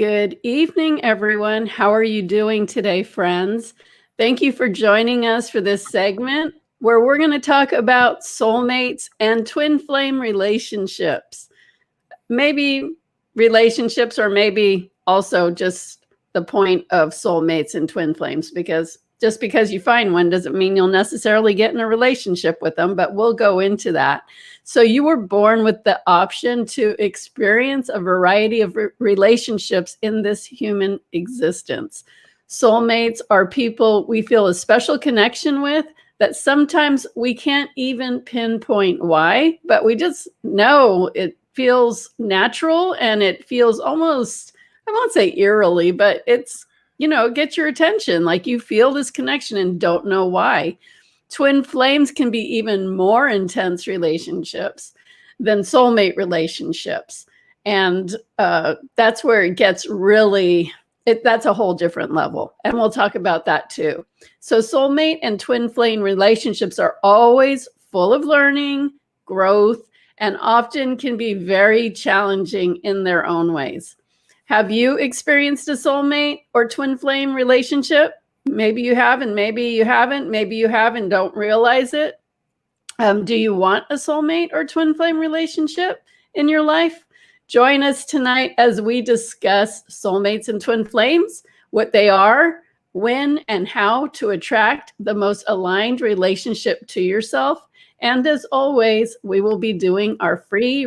Good evening, everyone. How are you doing today, friends? Thank you for joining us for this segment where we're going to talk about soulmates and twin flame relationships. Maybe relationships, or maybe also just the point of soulmates and twin flames, because just because you find one doesn't mean you'll necessarily get in a relationship with them, but we'll go into that. So you were born with the option to experience a variety of relationships in this human existence. Soulmates are people we feel a special connection with that sometimes we can't even pinpoint why, but we just know it feels natural, and it feels almost, I won't say eerily, but it's, get your attention. Like you feel this connection and don't know why. Twin flames can be even more intense relationships than soulmate relationships. And that's where it gets really, that's a whole different level. And we'll talk about that too. So soulmate and twin flame relationships are always full of learning, growth, and often can be very challenging in their own ways. Have you experienced a soulmate or twin flame relationship? Maybe you have, and maybe you haven't. Maybe you have and don't realize it. Do you want a soulmate or twin flame relationship in your life? Join us tonight as we discuss soulmates and twin flames, what they are, when and how to attract the most aligned relationship to yourself. And as always, we will be doing our free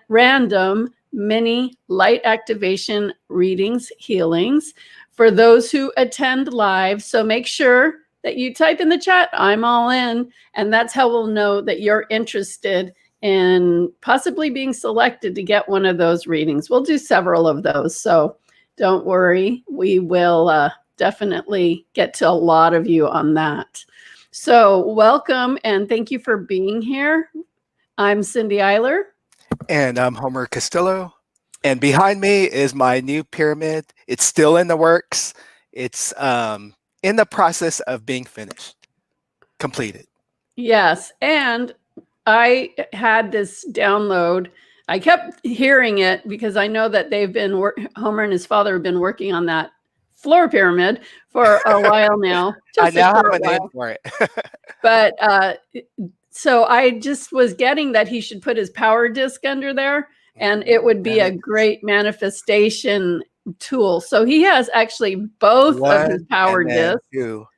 random mini light activation readings, healings for those who attend live. So make sure that you type in the chat, I'm all in, and that's how we'll know that you're interested in possibly being selected to get one of those readings. We'll do several of those, so don't worry. We will definitely get to a lot of you on that. So welcome, and thank you for being here. I'm Cindy Eyler. And I'm Homer Castillo. And behind me is my new pyramid. It's still in the works. It's in the process of being finished, completed. Yes, and I had this download. I kept hearing it because I know that they've been, Homer and his father have been working on that floor pyramid for a while now. I now have a name for it. But so I just was getting that he should put his power disc under there, and it would be a great manifestation tool. So he has actually both of his power discs.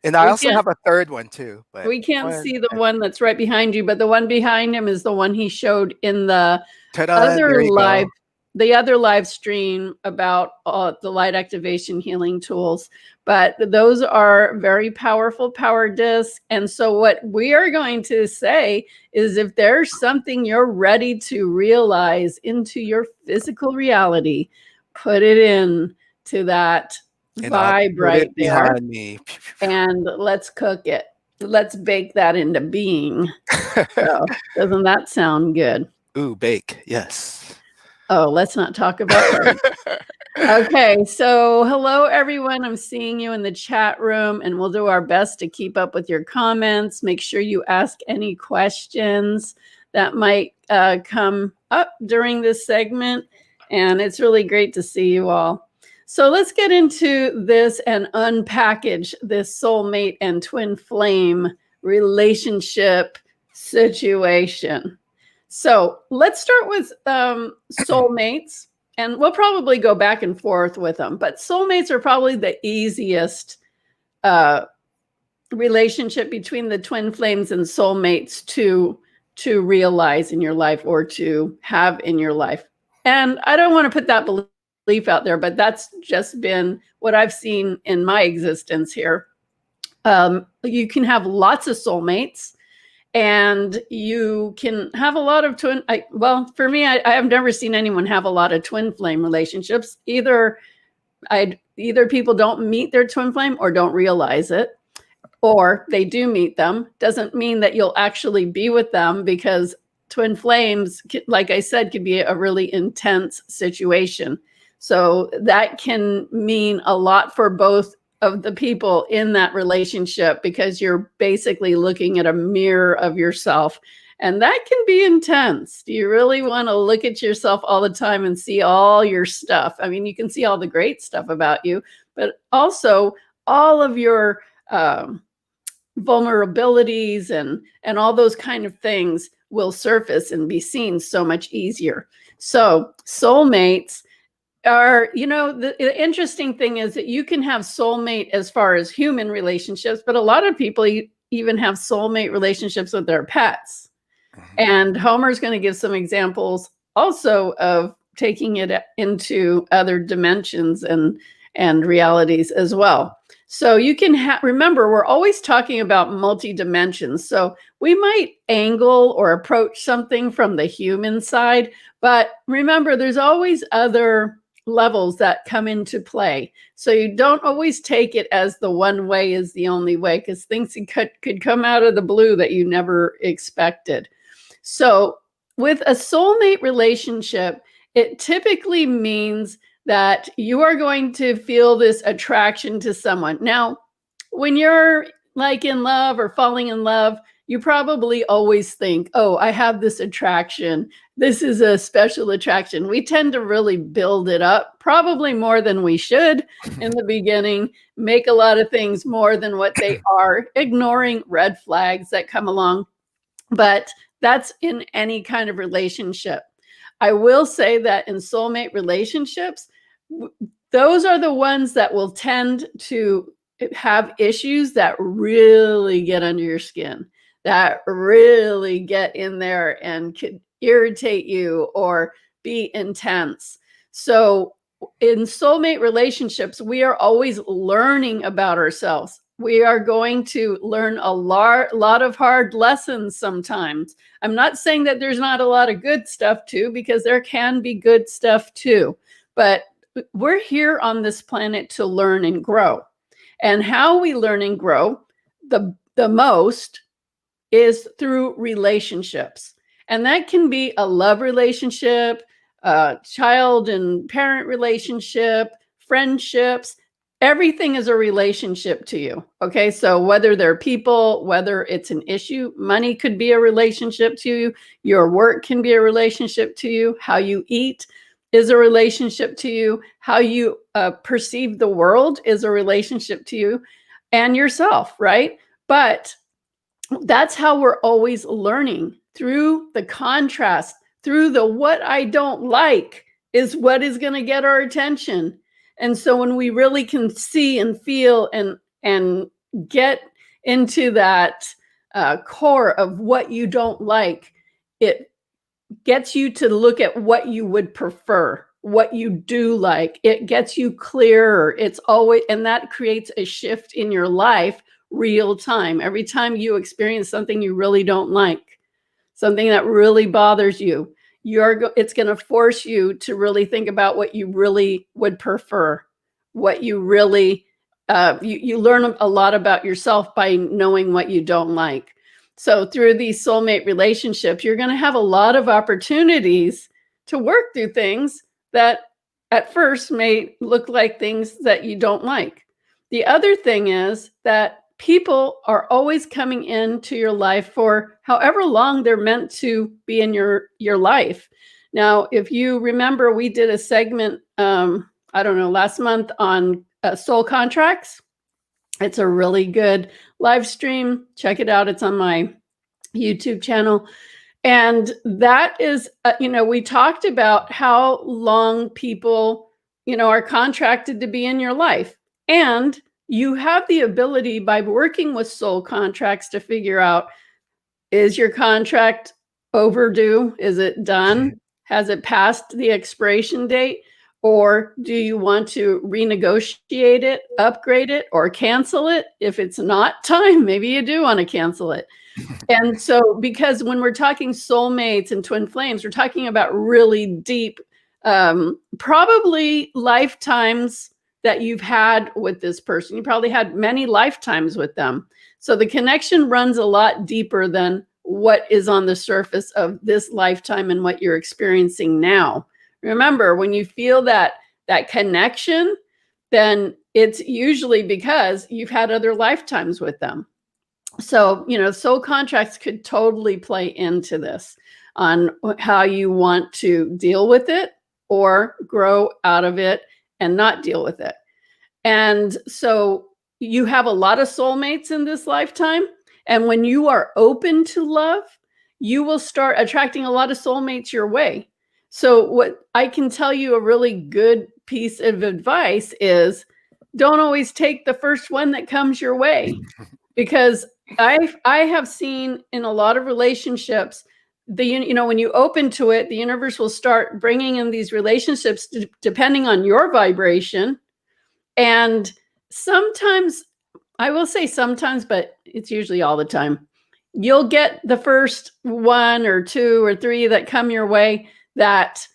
And I also have a third one too. But we can't see the one that's right behind you, but the one behind him is the one he showed in the other live stream about the light activation healing tools. But those are very powerful power discs. And so what we are going to say is, if there's something you're ready to realize into your physical reality, put it in to that vibe right there. And let's cook it. Let's bake that into being. So, doesn't that sound good? Ooh, bake. Yes. Oh, let's not talk about that. Okay, so hello, everyone. I'm seeing you in the chat room, and we'll do our best to keep up with your comments. Make sure you ask any questions that might come up during this segment, and it's really great to see you all. So let's get into this and unpackage this soulmate and twin flame relationship situation. So let's start with soulmates, and we'll probably go back and forth with them. But soulmates are probably the easiest relationship between the twin flames and soulmates to realize in your life, or to have in your life. And I don't want to put that belief out there, but that's just been what I've seen in my existence here. You can have lots of soulmates, and you can have a lot of for me, I have never seen anyone have a lot of twin flame relationships. Either people don't meet their twin flame or don't realize it, or they do meet them. Doesn't mean that you'll actually be with them, because twin flames, like I said, can be a really intense situation. So that can mean a lot for both of the people in that relationship, because you're basically looking at a mirror of yourself And that can be intense. Do you really want to look at yourself all the time and see all your stuff? I mean, you can see all the great stuff about you, but also all of your vulnerabilities and all those kind of things will surface and be seen so much easier. So soulmates are, the interesting thing is that you can have soulmate as far as human relationships, but a lot of people even have soulmate relationships with their pets. And Homer's going to give some examples also of taking it into other dimensions and realities as well. So you can remember, we're always talking about multi-dimensions. So we might angle or approach something from the human side, but remember, there's always other levels that come into play. So you don't always take it as the one way is the only way, because things could come out of the blue that you never expected. So with a soulmate relationship, it typically means that you are going to feel this attraction to someone. Now, when you're like in love or falling in love, you probably always think, oh, I have this attraction. This is a special attraction. We tend to really build it up, probably more than we should in the beginning, make a lot of things more than what they are, ignoring red flags that come along. But that's in any kind of relationship. I will say that in soulmate relationships, those are the ones that will tend to have issues that really get under your skin, that really get in there and could irritate you or be intense. So in soulmate relationships, we are always learning about ourselves. We are going to learn a lot of hard lessons sometimes. I'm not saying that there's not a lot of good stuff too, because there can be good stuff too. But we're here on this planet to learn and grow. And how we learn and grow the most is through relationships. And that can be a love relationship, child and parent relationship, friendships. Everything is a relationship to you. Okay. So whether they're people, whether it's an issue, money could be a relationship to you. Your work can be a relationship to you. How you eat is a relationship to you. How you perceive the world is a relationship to you and yourself. Right. But that's how we're always learning, through the contrast, through the what I don't like is what is going to get our attention. And so when we really can see and feel and get into that core of what you don't like, it gets you to look at what you would prefer, what you do like. It gets you clearer. It's always, and that creates a shift in your life real time. Every time you experience something you really don't like, something that really bothers you, it's going to force you to really think about what you really would prefer, what you really you learn a lot about yourself by knowing what you don't like. So through these soulmate relationships, you're going to have a lot of opportunities to work through things that at first may look like things that you don't like. The other thing is that people are always coming into your life for however long they're meant to be in your life. Now, if you remember, we did a segment, I don't know, last month on soul contracts. It's a really good live stream. Check it out. It's on my YouTube channel. And that is, we talked about how long people, are contracted to be in your life. And you have the ability by working with soul contracts to figure out, is your contract overdue? Is it done? Has it passed the expiration date? Or do you want to renegotiate it, upgrade it, or cancel it? If it's not time, maybe you do want to cancel it. And so, because when we're talking soulmates and twin flames, we're talking about really deep, probably lifetimes that you've had with this person. You probably had many lifetimes with them. So the connection runs a lot deeper than what is on the surface of this lifetime and what you're experiencing now. Remember, when you feel that connection, then it's usually because you've had other lifetimes with them. So, soul contracts could totally play into this on how you want to deal with it or grow out of it and not deal with it. And so you have a lot of soulmates in this lifetime. And when you are open to love, you will start attracting a lot of soulmates your way. So, what I can tell you, a really good piece of advice is don't always take the first one that comes your way, because I have seen in a lot of relationships, when you open to it, the universe will start bringing in these relationships depending on your vibration. And sometimes, I will say sometimes, but it's usually all the time, you'll get the first one or two or three that come your way that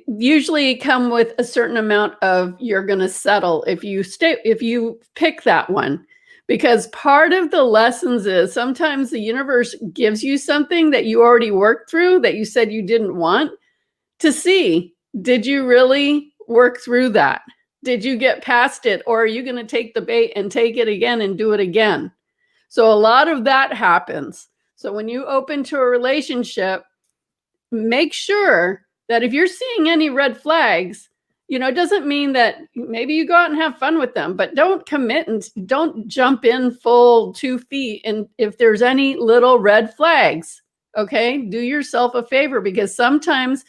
usually come with a certain amount of you're going to settle if you pick that one, because part of the lessons is sometimes the universe gives you something that you already worked through that you said you didn't want, to see, did you really work through that? Did you get past it, or are you going to take the bait and take it again and do it again? So a lot of that happens. So when you open to a relationship, make sure that if you're seeing any red flags, it doesn't mean that maybe you go out and have fun with them, but don't commit and don't jump in full 2 feet. And if there's any little red flags, okay, do yourself a favor, because sometimes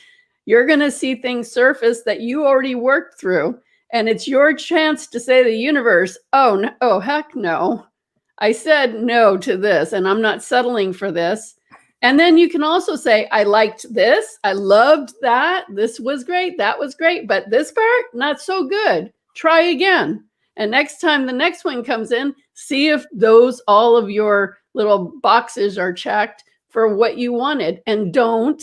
you're going to see things surface that you already worked through. And it's your chance to say to the universe, oh, no, oh, heck no. I said no to this, and I'm not settling for this. And then you can also say, I liked this. I loved that. This was great. That was great. But this part, not so good. Try again. And next time the next one comes in, see if all of your little boxes are checked for what you wanted. And don't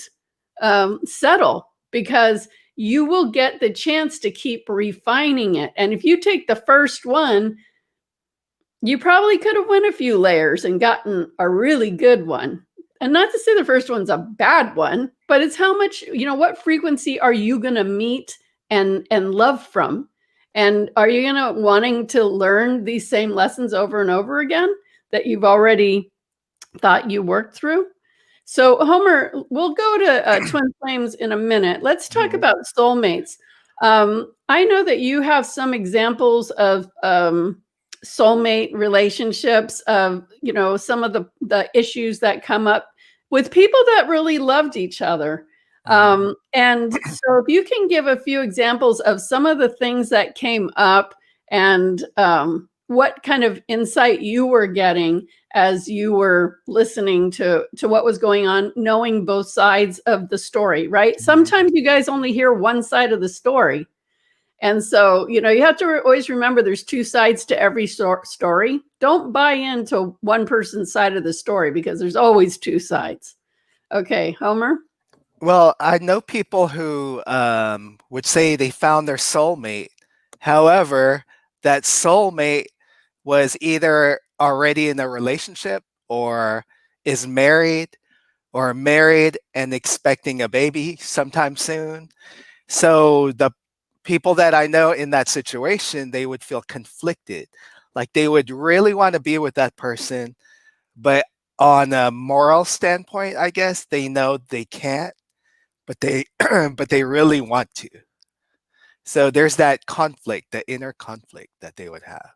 settle, because you will get the chance to keep refining it. And if you take the first one, you probably could have went a few layers and gotten a really good one. And not to say the first one's a bad one, but it's how much, what frequency are you going to meet and love from? And are you going to wanting to learn these same lessons over and over again that you've already thought you worked through? So Homer, we'll go to twin flames in a minute. Let's talk about soulmates. I know that you have some examples of soulmate relationships, of some of the issues that come up with people that really loved each other. And so if you can give a few examples of some of the things that came up, and what kind of insight you were getting as you were listening to what was going on, knowing both sides of the story, right? Sometimes you guys only hear one side of the story. And so, you have to always remember there's two sides to every story. Don't buy into one person's side of the story, because there's always two sides. Okay, Homer? Well, I know people who would say they found their soulmate. However, that soulmate was either already in a relationship, or is married, or married and expecting a baby sometime soon. So the people that I know in that situation, they would feel conflicted. Like they would really want to be with that person, but on a moral standpoint, I guess they know they can't, but they but they really want to. So there's that conflict, the inner conflict that they would have.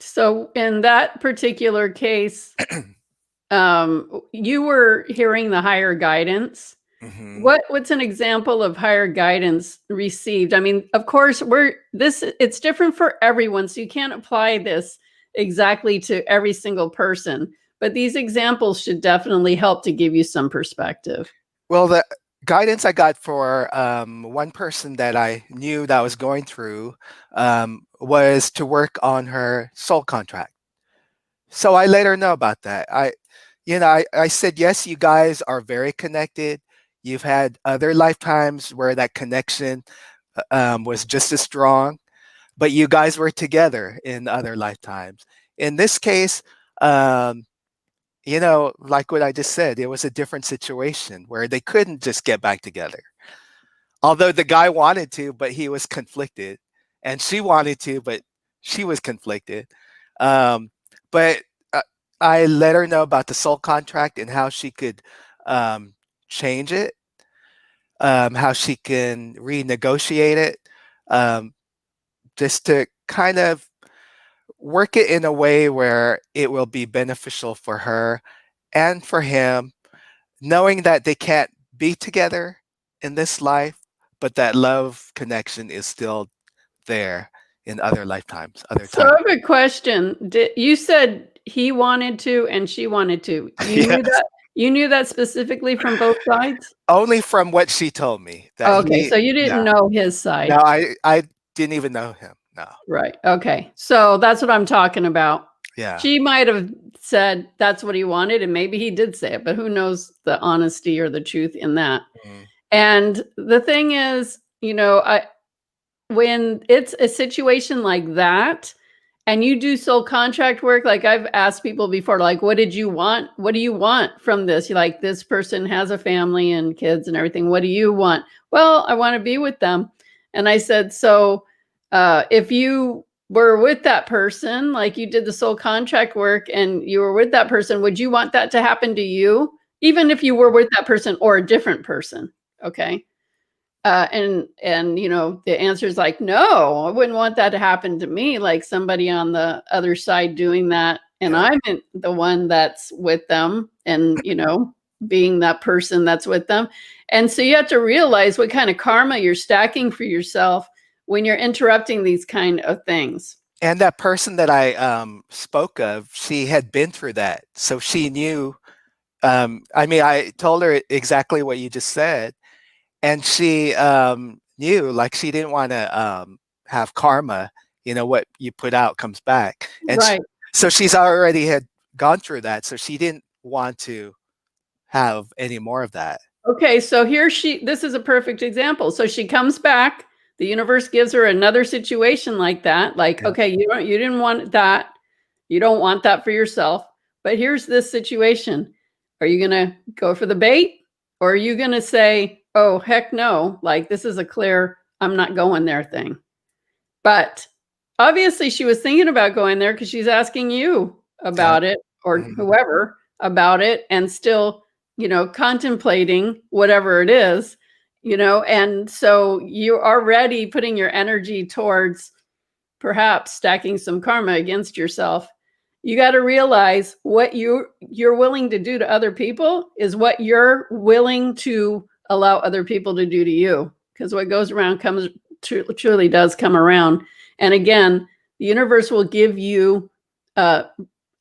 So in that particular case, you were hearing the higher guidance. What's an example of higher guidance received? I mean, of course, it's different for everyone, so you can't apply this exactly to every single person, but these examples should definitely help to give you some perspective. Well, the guidance I got for one person that I knew that was going through was to work on her soul contract. So I let her know about that. I said, yes, you guys are very connected. You've had other lifetimes where that connection was just as strong, but you guys were together in other lifetimes. In this case, like what I just said, it was a different situation where they couldn't just get back together. Although the guy wanted to, but he was conflicted, and she wanted to, but she was conflicted. But I let her know about the soul contract and how she could change it, how she can renegotiate it, um, just to kind of work it in a way where it will be beneficial for her and for him, knowing that they can't be together in this life, but that love connection is still there in other lifetimes, other So I times. have a question. You said he wanted to and she wanted to. Yes. You knew that specifically from both sides? Only from what she told me that Okay, so you yeah. didn't know his No, side. I didn't even know him. No. Right. Okay. So that's what I'm talking about. Yeah. She might have said that's what he wanted, and maybe he did say it, but who knows the honesty or the truth in that. Mm. And the thing is, when it's a situation like that and you do soul contract work, like I've asked people before, like, what did you want? What do you want from this? You're like, this person has a family and kids and everything. What do you want? Well, I want to be with them. And I said, so if you were with that person, like you did the soul contract work and you were with that person, would you want that to happen to you? Even if you were with that person or a different person. Okay. And the answer is like, no, I wouldn't want that to happen to me. Like somebody on the other side doing that, and Yeah. I'm the one that's with them, and being that person that's with them. And so you have to realize what kind of karma you're stacking for yourself when you're interrupting these kind of things. And that person that I spoke of, she had been through that, so she knew. I mean, I told her exactly what you just said, and she knew, like, she didn't want to have karma. What you put out comes back, and Right. so she's already had gone through that, so she didn't want to have any more of that. Okay, so this is a perfect example. So she comes back, the universe gives her another situation like that. Like, Yeah. okay, you didn't want that. You don't want that for yourself. But here's this situation. Are you gonna go for the bait? Or are you gonna say, oh heck no, like this is a clear I'm not going there thing. But obviously she was thinking about going there because she's asking you Yeah. about it or Mhm. whoever about it and still, contemplating whatever it is, and so you're already putting your energy towards perhaps stacking some karma against yourself. You got to realize what you're willing to do to other people is what you're willing to allow other people to do to you, because what goes around comes truly does come around. And again, the universe will give you uh,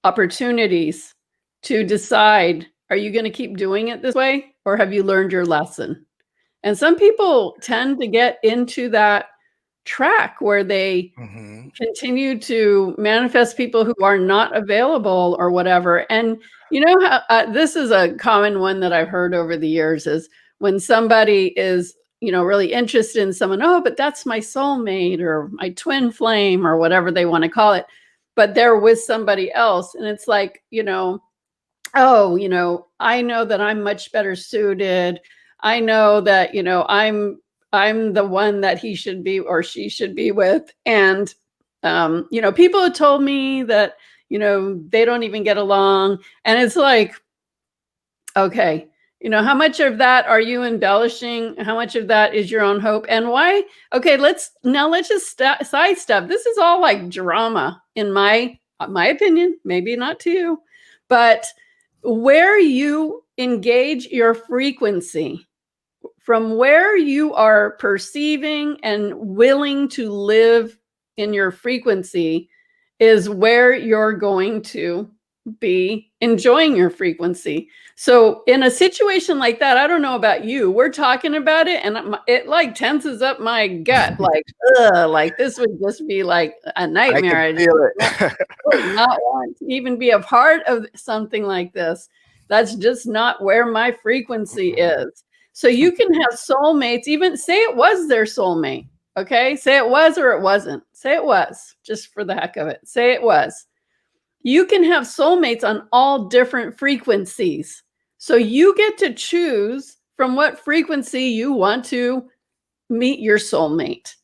opportunities to decide, are you going to keep doing it this way or have you learned your lesson? And some people tend to get into that track where they Mhm. continue to manifest people who are not available or whatever. And how this is a common one that I've heard over the years is when somebody is, really interested in someone, oh, but that's my soulmate or my twin flame or whatever they want to call it, but they're with somebody else. And it's like, oh, I know that I'm much better suited. I know that, I'm the one that he should be or she should be with. And people have told me that, they don't even get along. And it's like, okay, how much of that are you embellishing? How much of that is your own hope? And why? Okay, let's just sidestep. This is all like drama in my opinion, maybe not to you, but where you engage your frequency, from where you are perceiving and willing to live in your frequency, is where you're going to be enjoying your frequency. So in a situation like that, I don't know about you, we're talking about it and it like tenses up my gut, like, ugh, like this would just be like a I can nightmare. feel Would it. not want to even be a part of something like this. That's just not where my frequency is. So you can have soulmates, even say it was their soulmate. Okay. Say it was or it wasn't. Say it was, just for the heck of it. Say it was. You can have soulmates on all different frequencies. So you get to choose from what frequency you want to meet your soulmate.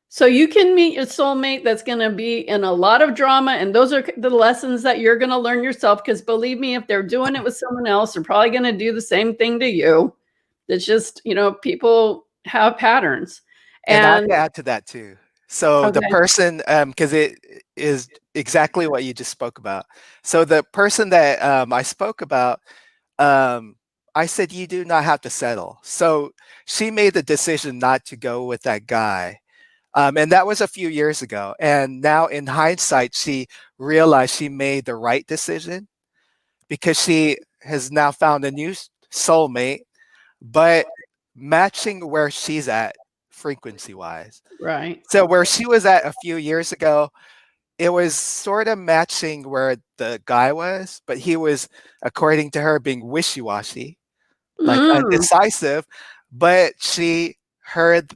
So you can meet your soulmate that's going to be in a lot of drama, and those are the lessons that you're going to learn yourself, because believe me, if they're doing it with someone else, they're probably going to do the same thing to you. It's just, people have patterns. And I And can add to that too. So the okay. person, because it is exactly what you just spoke about. So the person that I spoke about, um, I said, you do not have to settle. So she made the decision not to go with that guy. And that was a few years ago. And now in hindsight, she realized she made the right decision because she has now found a new soulmate, but matching where she's at frequency wise. Right. So where she was at a few years ago, it was sort of matching where the guy was, but he was, according to her, being wishy-washy, like Mm, undecisive. But she heard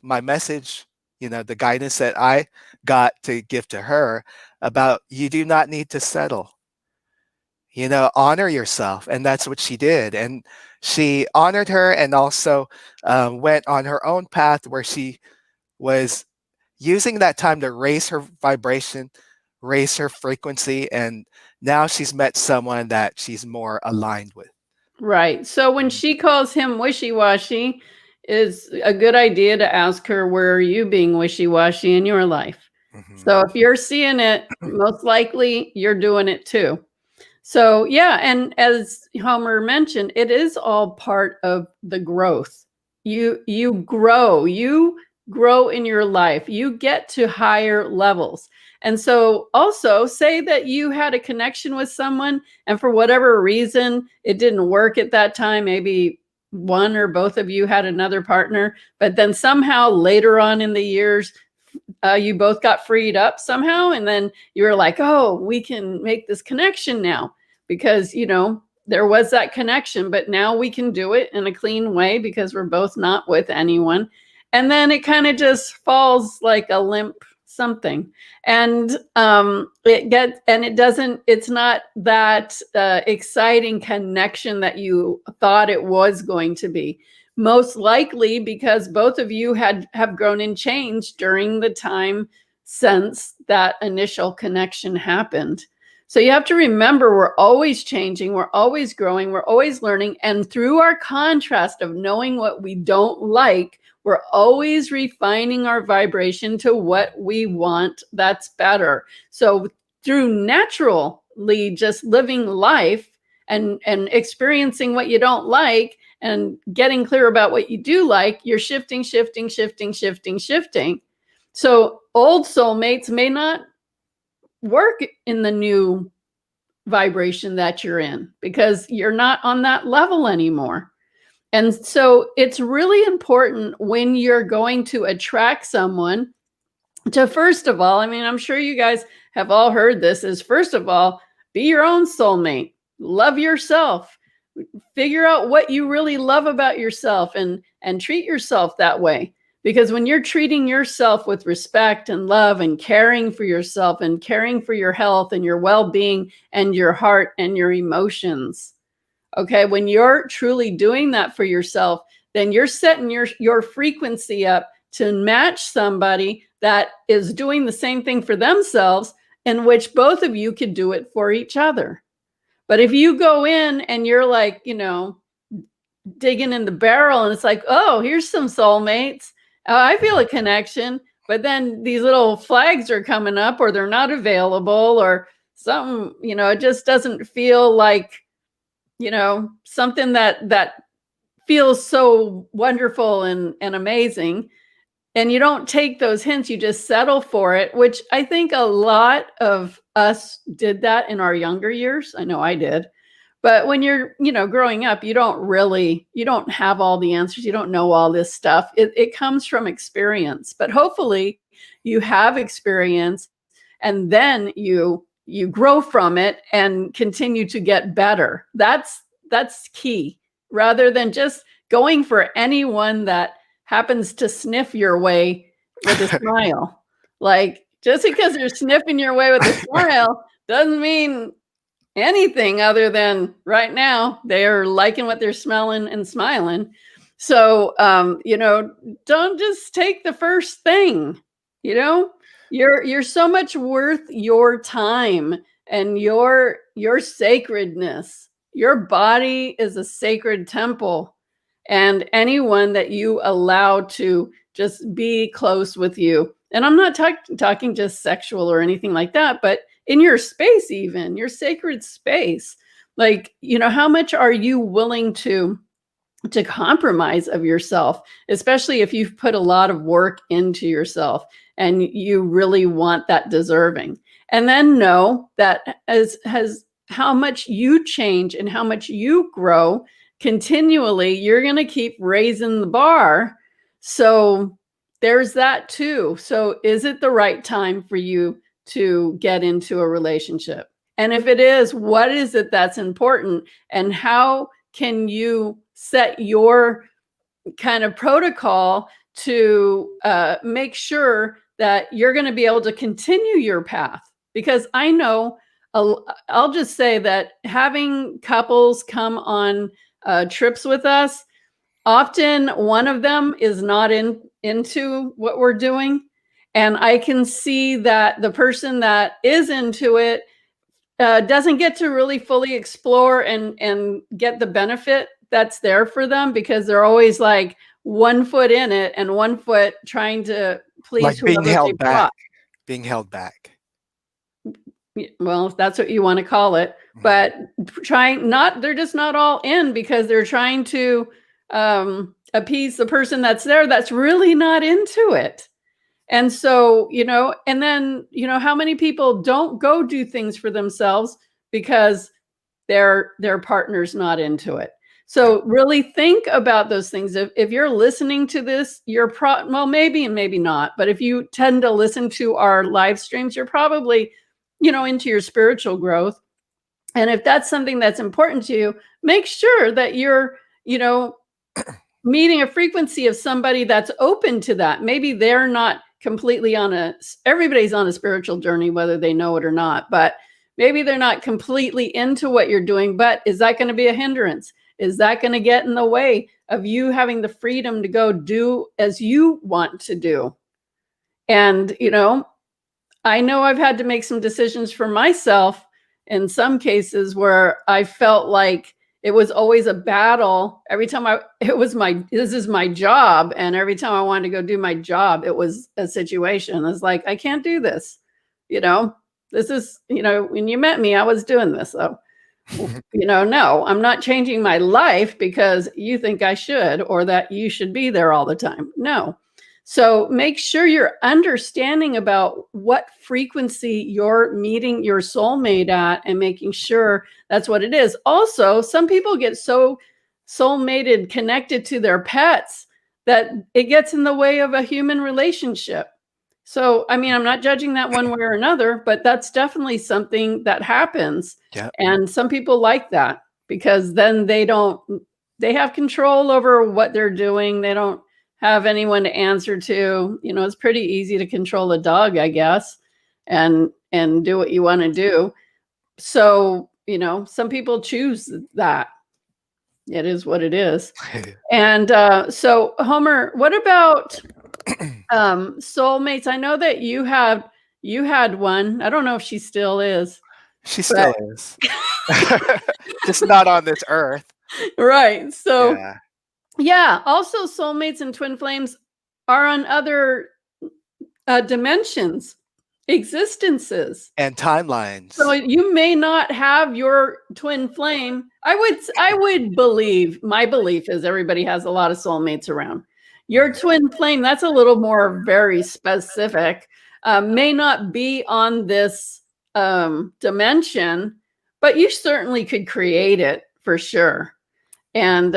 my message, the guidance that I got to give to her about you do not need to settle. Honor yourself. And that's what she did. And she honored her and also went on her own path where she was using that time to raise her vibration, raise her frequency. And now she's met someone that she's more aligned with. right. So when she calls him wishy-washy, it's a good idea to ask her, where are you being wishy-washy in your life? Mhm. So if you're seeing it, most likely you're doing it too. So yeah, and as Homer mentioned, it is all part of the growth. You grow in your life. You get to higher levels. And so also say that you had a connection with someone and for whatever reason it didn't work at that time, maybe one or both of you had another partner, but then somehow later on in the years you both got freed up somehow, and then you were like, oh, we can make this connection now, because there was that connection, but now we can do it in a clean way because we're both not with anyone. And then it kind of just falls like a limp something, and it's not that exciting connection that you thought it was going to be, most likely because both of you have grown and changed during the time since that initial connection happened. So you have to remember, we're always changing, we're always growing, we're always learning, and through our contrast of knowing what we don't like, we're always refining our vibration to what we want that's better. So through naturally just living life and experiencing what you don't like and getting clear about what you do like, you're shifting. So old soulmates may not work in the new vibration that you're in because you're not on that level anymore. And so it's really important when you're going to attract someone to, first of all, I mean, I'm sure you guys have all heard this, is first of all, be your own soulmate, love yourself, figure out what you really love about yourself, and treat yourself that way. Because when you're treating yourself with respect and love and caring for yourself and caring for your health and your well-being and your heart and your emotions, okay, when you're truly doing that for yourself, then you're setting your frequency up to match somebody that is doing the same thing for themselves, in which both of you could do it for each other. But if you go in and you're like, digging in the barrel and it's like, oh, here's some soulmates, oh, I feel a connection, but then these little flags are coming up, or they're not available, or something, it just doesn't feel like, something that feels so wonderful and amazing, and you don't take those hints, you just settle for it, which I think a lot of us did that in our younger years. I know I did. But when you're, growing up, you don't have all the answers. You don't know all this stuff. It comes from experience. But hopefully you have experience, and then you grow from it and continue to get better. That's key, rather than just going for anyone that happens to sniff your way with a smile. Like, just because they're sniffing your way with a smile doesn't mean anything other than right now they're liking what they're smelling and smiling. So, don't just take the first thing. You're so much worth your time and your sacredness. Your body is a sacred temple, and anyone that you allow to just be close with you. And I'm not talking just sexual or anything like that, but in your space, even your sacred space. Like, how much are you willing to compromise of yourself, especially if you've put a lot of work into yourself and you really want that deserving. And then know that as how much you change and how much you grow continually, you're going to keep raising the bar. So there's that too. So is it the right time for you to get into a relationship? And if it is, what is it that's important, and how can you set your kind of protocol to make sure that you're going to be able to continue your path? Because I know, I'll just say that having couples come on trips with us, often one of them is not into what we're doing. And I can see that the person that is into it doesn't get to really fully explore and get the benefit that's there for them, because they're always like 1 foot in it and 1 foot trying to please Like being whoever they held back. brought. Being held back. Well, if that's what you want to call it, but they're just not all in, because they're trying to appease the person that's there that's really not into it. And so, and then, how many people don't go do things for themselves because their partner's not into it? So really think about those things. If you're listening to this, well, maybe and maybe not, but if you tend to listen to our live streams, you're probably, into your spiritual growth. And if that's something that's important to you, make sure that you're, meeting a frequency of somebody that's open to that. Maybe they're not completely everybody's on a spiritual journey, whether they know it or not, but maybe they're not completely into what you're doing. But is that going to be a hindrance? Is that going to get in the way of you having the freedom to go do as you want to do? And, I know I've had to make some decisions for myself in some cases where I felt like it was always a battle. Every time this is my job. And every time I wanted to go do my job, it was a situation. It's like, I can't do this. This is, when you met me, I was doing this. So, no, I'm not changing my life because you think I should, or that you should be there all the time. No. So make sure you're understanding about what frequency you're meeting your soulmate at, and making sure that's what it is. Also, some people get so soulmated, connected to their pets, that it gets in the way of a human relationship. So, I mean, I'm not judging that one way or another, but that's definitely something that happens. Yeah. And some people like that, because then they have control over what they're doing. They don't have anyone to answer to. It's pretty easy to control a dog, I guess, and do what you want to do. So, some people choose that. It is what it is. And so, Homer, what about soulmates? I know that you had one. I don't know if she still is. She still is. Just not on this earth. Right. So yeah. Also soulmates and twin flames are on other dimensions, existences, and timelines. So you may not have your twin flame. I would believe, my belief is everybody has a lot of soulmates around. Your twin flame, that's a little more very specific, may not be on this dimension, but you certainly could create it for sure. And,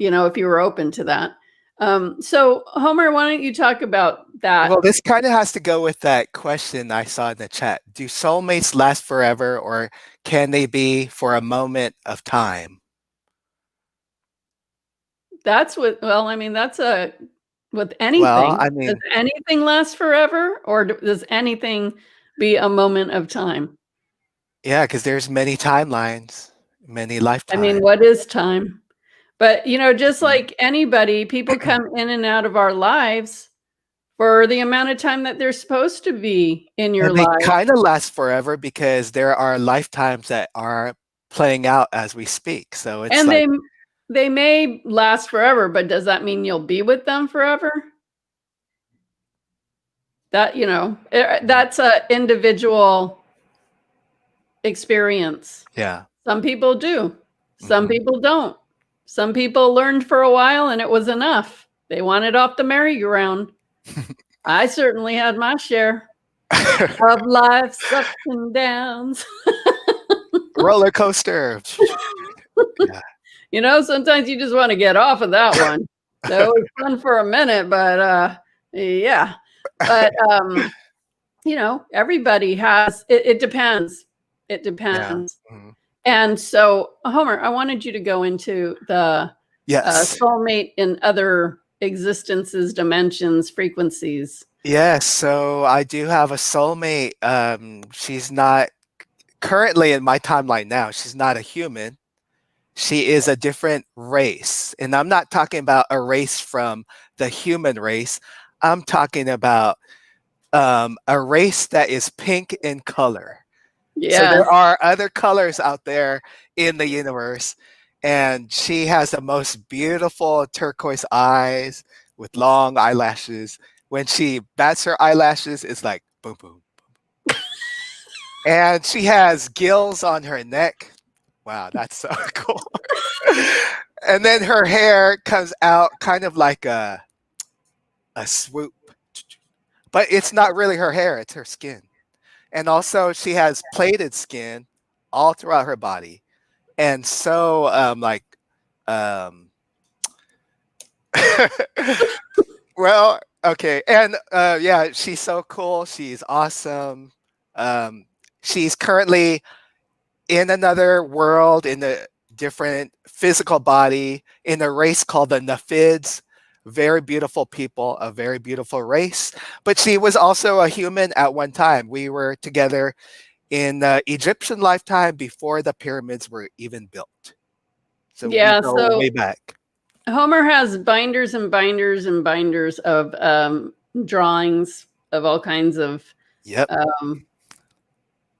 if you were open to that. So Homer, why don't you talk about that? Well, this kind of has to go with that question I saw in the chat. Do soulmates last forever, or can they be for a moment of time? That's with anything. Well, I mean, does anything last forever, or does anything be a moment of time? Yeah, because there's many timelines, many lifetimes. I mean, what is time? But, just like anybody, people come in and out of our lives for the amount of time that they're supposed to be in your And they life. kind of last forever because there are lifetimes that are playing out as we speak. So it's And like, they may last forever, but does that mean you'll be with them forever? That, that's a individual experience. yeah. Some people do. Some Mhm. people don't. Some people learned for a while and it was enough. They wanted off the merry-go-round. I certainly had my share of life's ups and downs. Roller coaster. Yeah. Sometimes you just want to get off of that one. That was fun for a minute, but yeah. But everybody has it depends. It Yeah. depends. Mhm. And so, Homer, I wanted you to go into the Yes. soulmate in other existences, dimensions, frequencies. Yes. So I do have a soulmate. She's not currently in my timeline now. She's not a human. She is a different race. And I'm not talking about a race from the human race. I'm talking about a race that is pink in color. So Yes. there are other colors out there in the universe. And she has the most beautiful turquoise eyes with long eyelashes. When she bats her eyelashes, it's like boom, boom. And she has gills on her neck. Wow, that's so cool. And then her hair comes out kind of like a swoop. But it's not really her hair, it's her skin. And also she has plaited skin all throughout her body. And so um well, okay. And yeah, she's so cool. She's awesome. Um she's currently in another world, in a different physical body, in a race called the Nephids. Very beautiful people, a very beautiful race. But she was also a human at one time. We were together in the Egyptian lifetime before the pyramids were even built. So we Yeah. go So way back. Homer has binders and binders and binders of drawings of all kinds of Yep. um,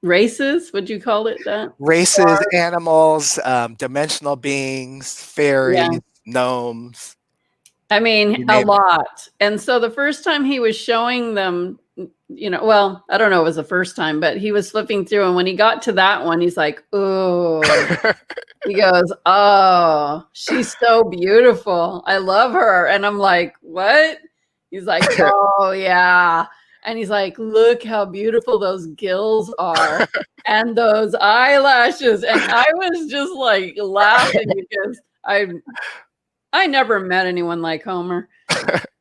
races. Would you call it that? Races, animals, dimensional beings, Yeah. fairies, gnomes, I mean, you a name it. lot. And so the first time he was showing them, well, I don't know, it was the first time, but he was flipping through. And when he got to that one, he's like, oh, he goes, oh, she's so beautiful. I love her. And I'm like, what? He's like, oh, yeah. And he's like, look how beautiful those gills are and those eyelashes. And I was just like laughing because I never met anyone like Homer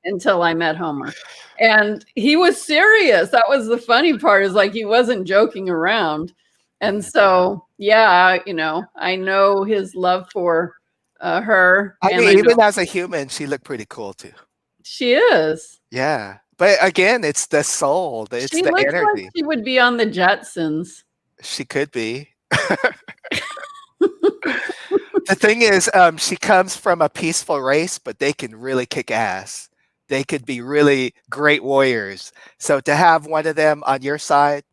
until I met Homer. And he was serious. That was the funny part, is like he wasn't joking around. And so, yeah, I know his love for her. I And I mean, even know as a human, she looked pretty cool too. she is. Yeah. But again, it's the soul, it's She the looks like energy. she would be on the Jetsons. She could be. The thing is, she comes from a peaceful race, but they can really kick ass. They could be really great warriors. So to have one of them on your side,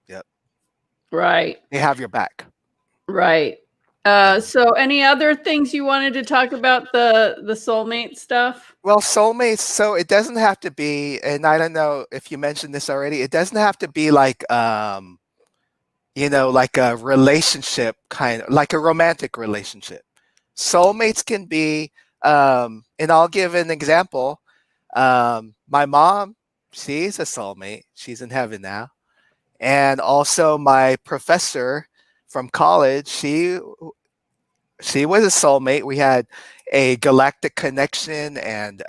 yep, Right, they have your back. right. So any other things you wanted to talk about the soulmate stuff? Well, soulmates, so it doesn't have to be, and I don't know if you mentioned this already, it doesn't have to be like like a relationship kind of like a romantic relationship. Soulmates can be, and I'll give an example. My mom, she's a soulmate. She's in heaven now. And also my professor from college, she was a soulmate. We had a galactic connection and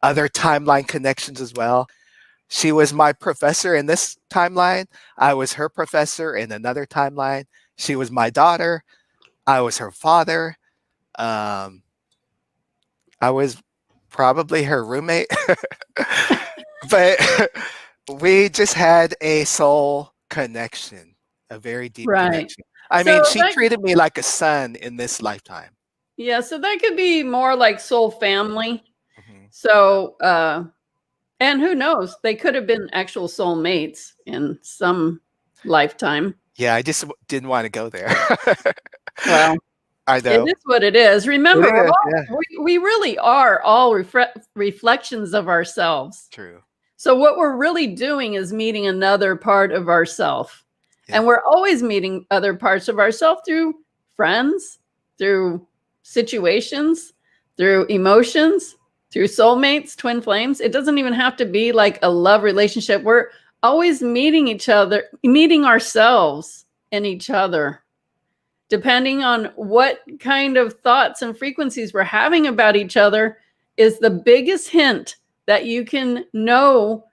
other timeline connections as well. She was my professor in this timeline. I was her professor in another timeline. She was my daughter. I was her father. Um, I was probably her roommate. But we just had a soul connection, a very deep Right. connection. I So mean, she that treated me like a son in this lifetime. Yeah, so that could be more like soul family. Mhm. So, and who knows? They could have been actual soulmates in some lifetime. Yeah, I just didn't want to go there. Well, I it know. is what it is. It Remember, is, yeah. we really are all reflections of ourselves. True. So what we're really doing is meeting another part of ourself. Yeah. And we're always meeting other parts of ourselves through friends, through situations, through emotions, through soulmates, twin flames. It doesn't even have to be like a love relationship. We're always meeting each other, meeting ourselves in each other, depending on what kind of thoughts and frequencies we're having about each other is the biggest hint that you can know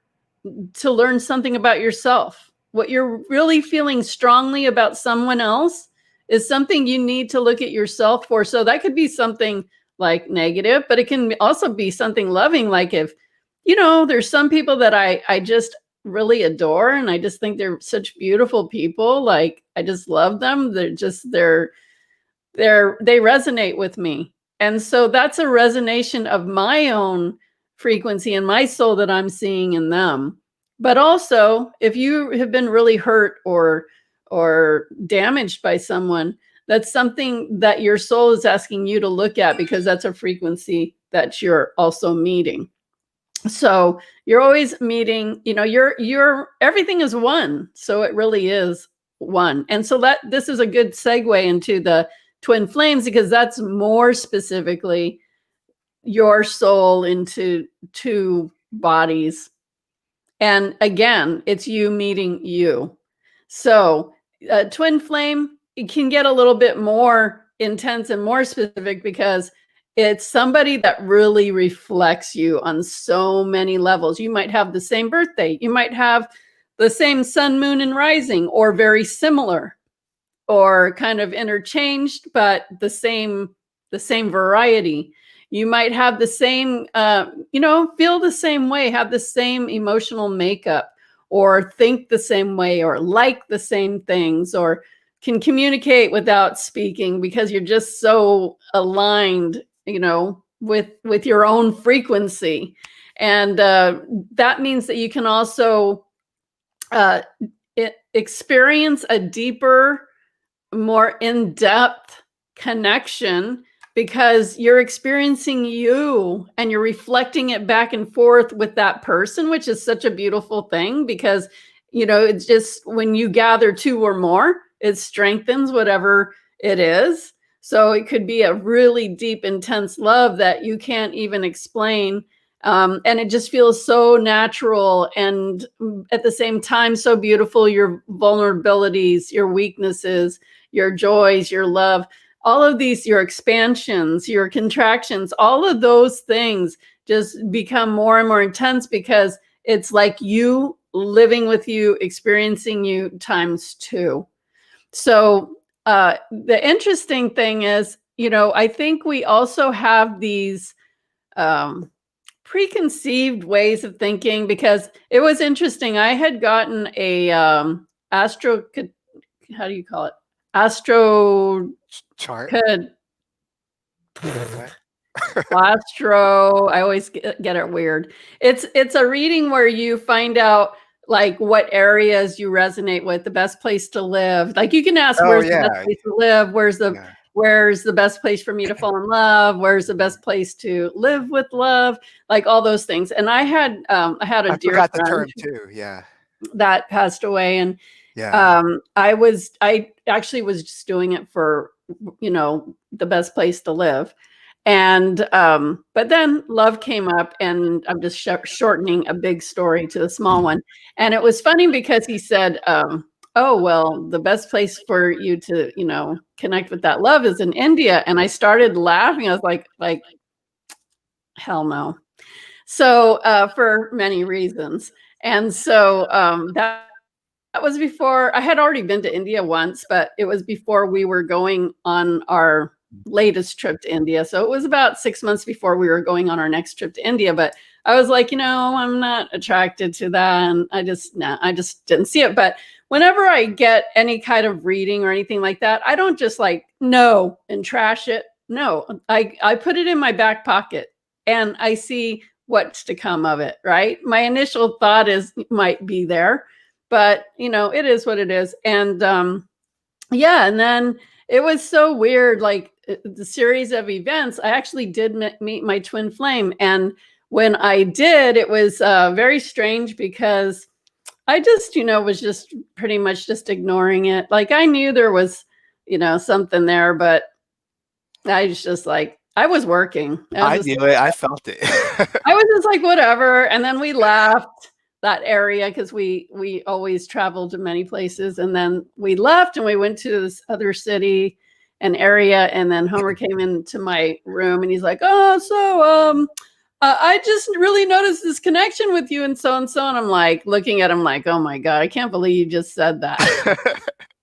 to learn something about yourself. What you're really feeling strongly about someone else is something you need to look at yourself for. So that could be something like negative, but it can also be something loving. Like if, there's some people that I just really adore and I just think they're such beautiful people. Like I just love them. They resonate with me. And so that's a resonation of my own frequency and my soul that I'm seeing in them. But also, if you have been really hurt or damaged by someone, that's something that your soul is asking you to look at because that's a frequency that you're also meeting. So you're always meeting, you're everything is one. So it really is one. And so this is a good segue into the twin flames because that's more specifically your soul into two bodies. And again, it's you meeting you. So twin flame, it can get a little bit more intense and more specific because it's somebody that really reflects you on so many levels. You might have the same birthday. You might have the same sun, moon, and rising, or very similar, or kind of interchanged, but the same variety. You might have the same, feel the same way, have the same emotional makeup, or think the same way, or like the same things, or can communicate without speaking because you're just so aligned, with your own frequency. And that means that you can also uh, experience a deeper, more in-depth connection because you're experiencing you and you're reflecting it back and forth with that person, which is such a beautiful thing because it's just when you gather two or more, it strengthens whatever it is. So it could be a really deep, intense love that you can't even explain. And it just feels so natural and at the same time so beautiful. Your vulnerabilities, your weaknesses, your joys, your love, all of these, your expansions, your contractions, all of those things just become more and more intense because it's like you living with you, experiencing you times two. So the interesting thing is, I think we also have these preconceived ways of thinking because it was interesting. I had gotten a how do you call it? Astro Chart. could What? Astro. I always get it weird. It's a reading where you find out like what areas you resonate with, the best place to live. Like you can ask, Oh where's the best yeah. place to live? Yeah. Where's the best place for me to fall in love? Where's the best place to live with love? Like all those things. And I had a I dear forgot the friend term too. Yeah. that passed away, and Yeah. I actually was just doing it for the best place to live. And but then love came up, and I'm just shortening a big story to a small one. And it was funny because he said, oh well, the best place for you to connect with that love is in India. And I started laughing. I was like hell no. So for many reasons. And so that was before I had already been to India once, but it was before we were going on our latest trip to India. So it was about 6 months before we were going on our next trip to India. But I was like, I'm not attracted to that. And I just didn't see it. But whenever I get any kind of reading or anything like that, I don't just like no and trash it. no, I put it in my back pocket and I see what's to come of it, right? My initial thought is it might be there, but it is what it is. And yeah, and then it was so weird, like the series of events. I actually did meet my twin flame, and when I did, it was very strange because I just, was just pretty much just ignoring it. Like I knew there was, something there, but I was just like, I was working. I knew it. I felt it. I was just like, whatever. And then we left that area because we always traveled to many places. And then we left and we went to this other city and area. And then Homer came into my room and he's like, oh, so I just really noticed this connection with you and so and so. And I'm like looking at him like, oh my God, I can't believe you just said that.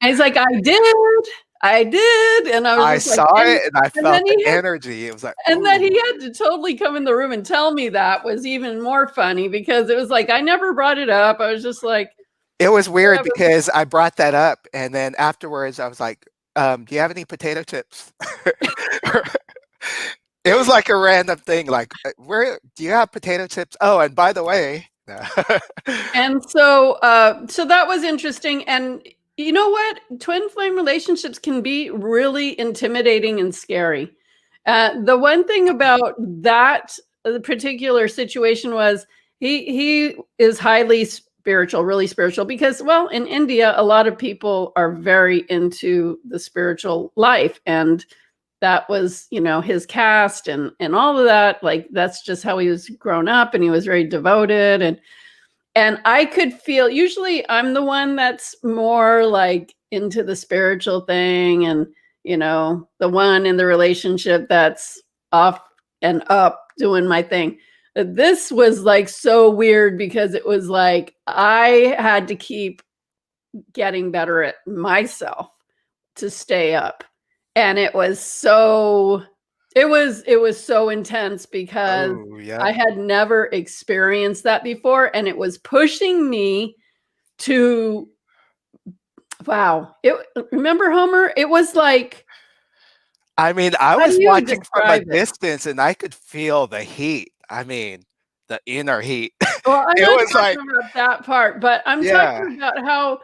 And he's like, I did. And I was I just saw like, it and I felt the energy. It was like, and that he had to totally come in the room and tell me that was even more funny because it was like, I never brought it up. I was just like, it was weird whatever. because I brought that up and then afterwards I was like, do you have any potato chips? It was like a random thing, like, where do you have potato chips? Oh, and by the way. And so so that was interesting. And you know what? Twin flame relationships can be really intimidating and scary. The one thing about that particular situation was he is highly spiritual, really spiritual, because well, in India, a lot of people are very into the spiritual life, and that was his caste and all of that. Like that's just how he was grown up, and he was very devoted, and I could feel, usually I'm the one that's more like into the spiritual thing and, the one in the relationship that's off and up doing my thing. This was like so weird because it was like I had to keep getting better at myself to stay up. And it was so intense because Oh, yeah. I had never experienced that before, and it was pushing me to wow. Remember Homer? It was like, I mean, I how do was you watching from a describe it? distance and I could feel the heat. I mean, the inner heat. Well, I'm It not was like, talking about that part, but I'm yeah, talking about how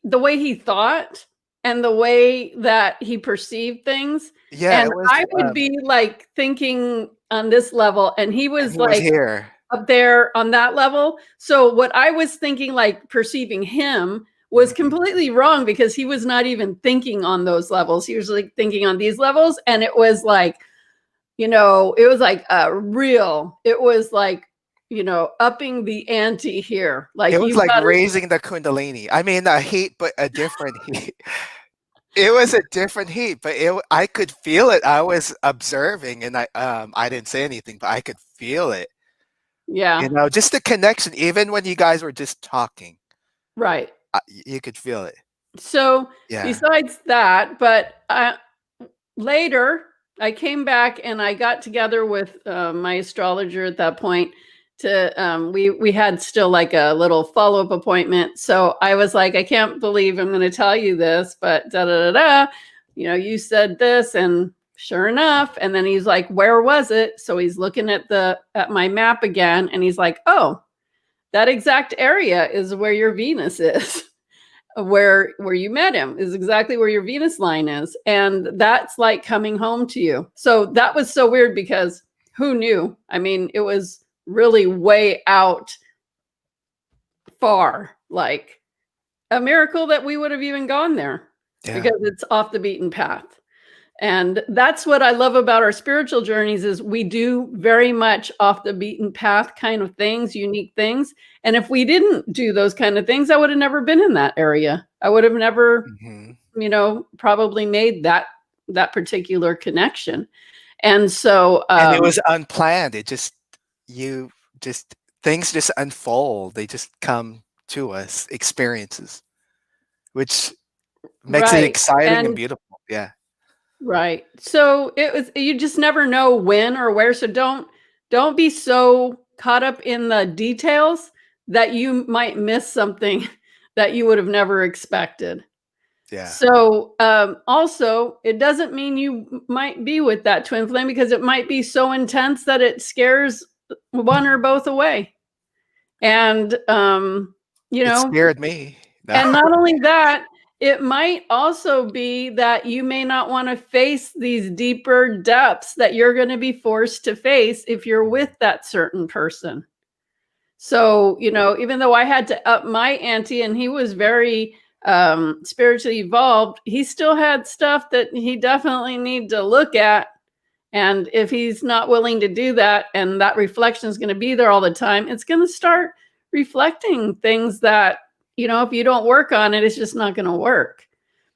the way he thought and the way that he perceived things. yeah, And it was, I would be like thinking on this level, and he and was he was like here. up there on that level. So what I was thinking, like perceiving him, was Mhm. completely wrong because he was not even thinking on those levels. He was like thinking on these levels. And it was like, it was like it was like, upping the ante here. It Like was you like got to, raising the kundalini. I mean, a heat, but a different heat. It was a different heat, but I could feel it. I was observing and I didn't say anything, but I could feel it. yeah, Just the connection, even when you guys were just talking, right. you could feel it. So Yeah. besides that, but later I came back and I got together with my astrologer at that point to we had still like a little follow-up appointment. So I was like, I can't believe I'm going to tell you this, but da da da da, you said this, and sure enough. And then he's like, where was it? So he's looking at my map again, and he's like, oh, that exact area is where your Venus is. Where you met him is exactly where your Venus line is, and that's like coming home to you. So that was so weird because who knew? I mean, it was really way out far, like a miracle that we would have even gone there Yeah. because it's off the beaten path. And that's what I love about our spiritual journeys is we do very much off the beaten path kind of things, unique things. And if we didn't do those kind of things, I would have never been in that area. I would have never, Mhm. probably made that particular connection. And so, And it was unplanned. You just, things just unfold. They just come to us, experiences, which makes it right. exciting and And beautiful. Yeah. right. So you just never know when or where. So don't be so caught up in the details that you might miss something that you would have never expected. Yeah. So also, it doesn't mean you might be with that twin flame, because it might be so intense that it scares one or both away. And you It know, scared me. No. and not only that, it might also be that you may not want to face these deeper depths that you're going to be forced to face if you're with that certain person. So, even though I had to up my ante and he was very spiritually evolved, he still had stuff that he definitely need to look at. And if he's not willing to do that, and that reflection is going to be there all the time, it's going to start reflecting things that, if you don't work on it, it's just not going to work.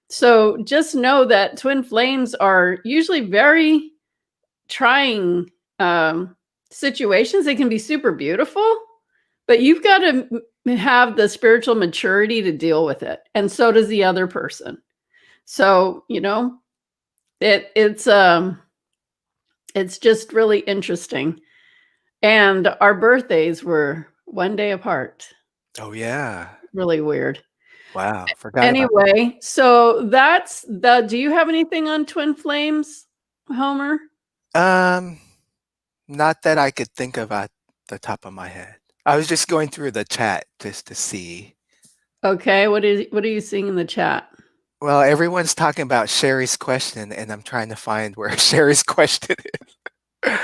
So just know that twin flames are usually very trying situations. They can be super beautiful, but you've got to have the spiritual maturity to deal with it. And so does the other person. So, it's just really interesting. And our birthdays were one day apart. Oh yeah. Really weird. Wow. Forgot about Anyway, so do you have anything on twin flames, Homer? that. Not that I could think of at the top of my head. I was just going through the chat just to see. Okay, what are you seeing in the chat? Well, everyone's talking about Sherry's question, and I'm trying to find where Sherry's question is.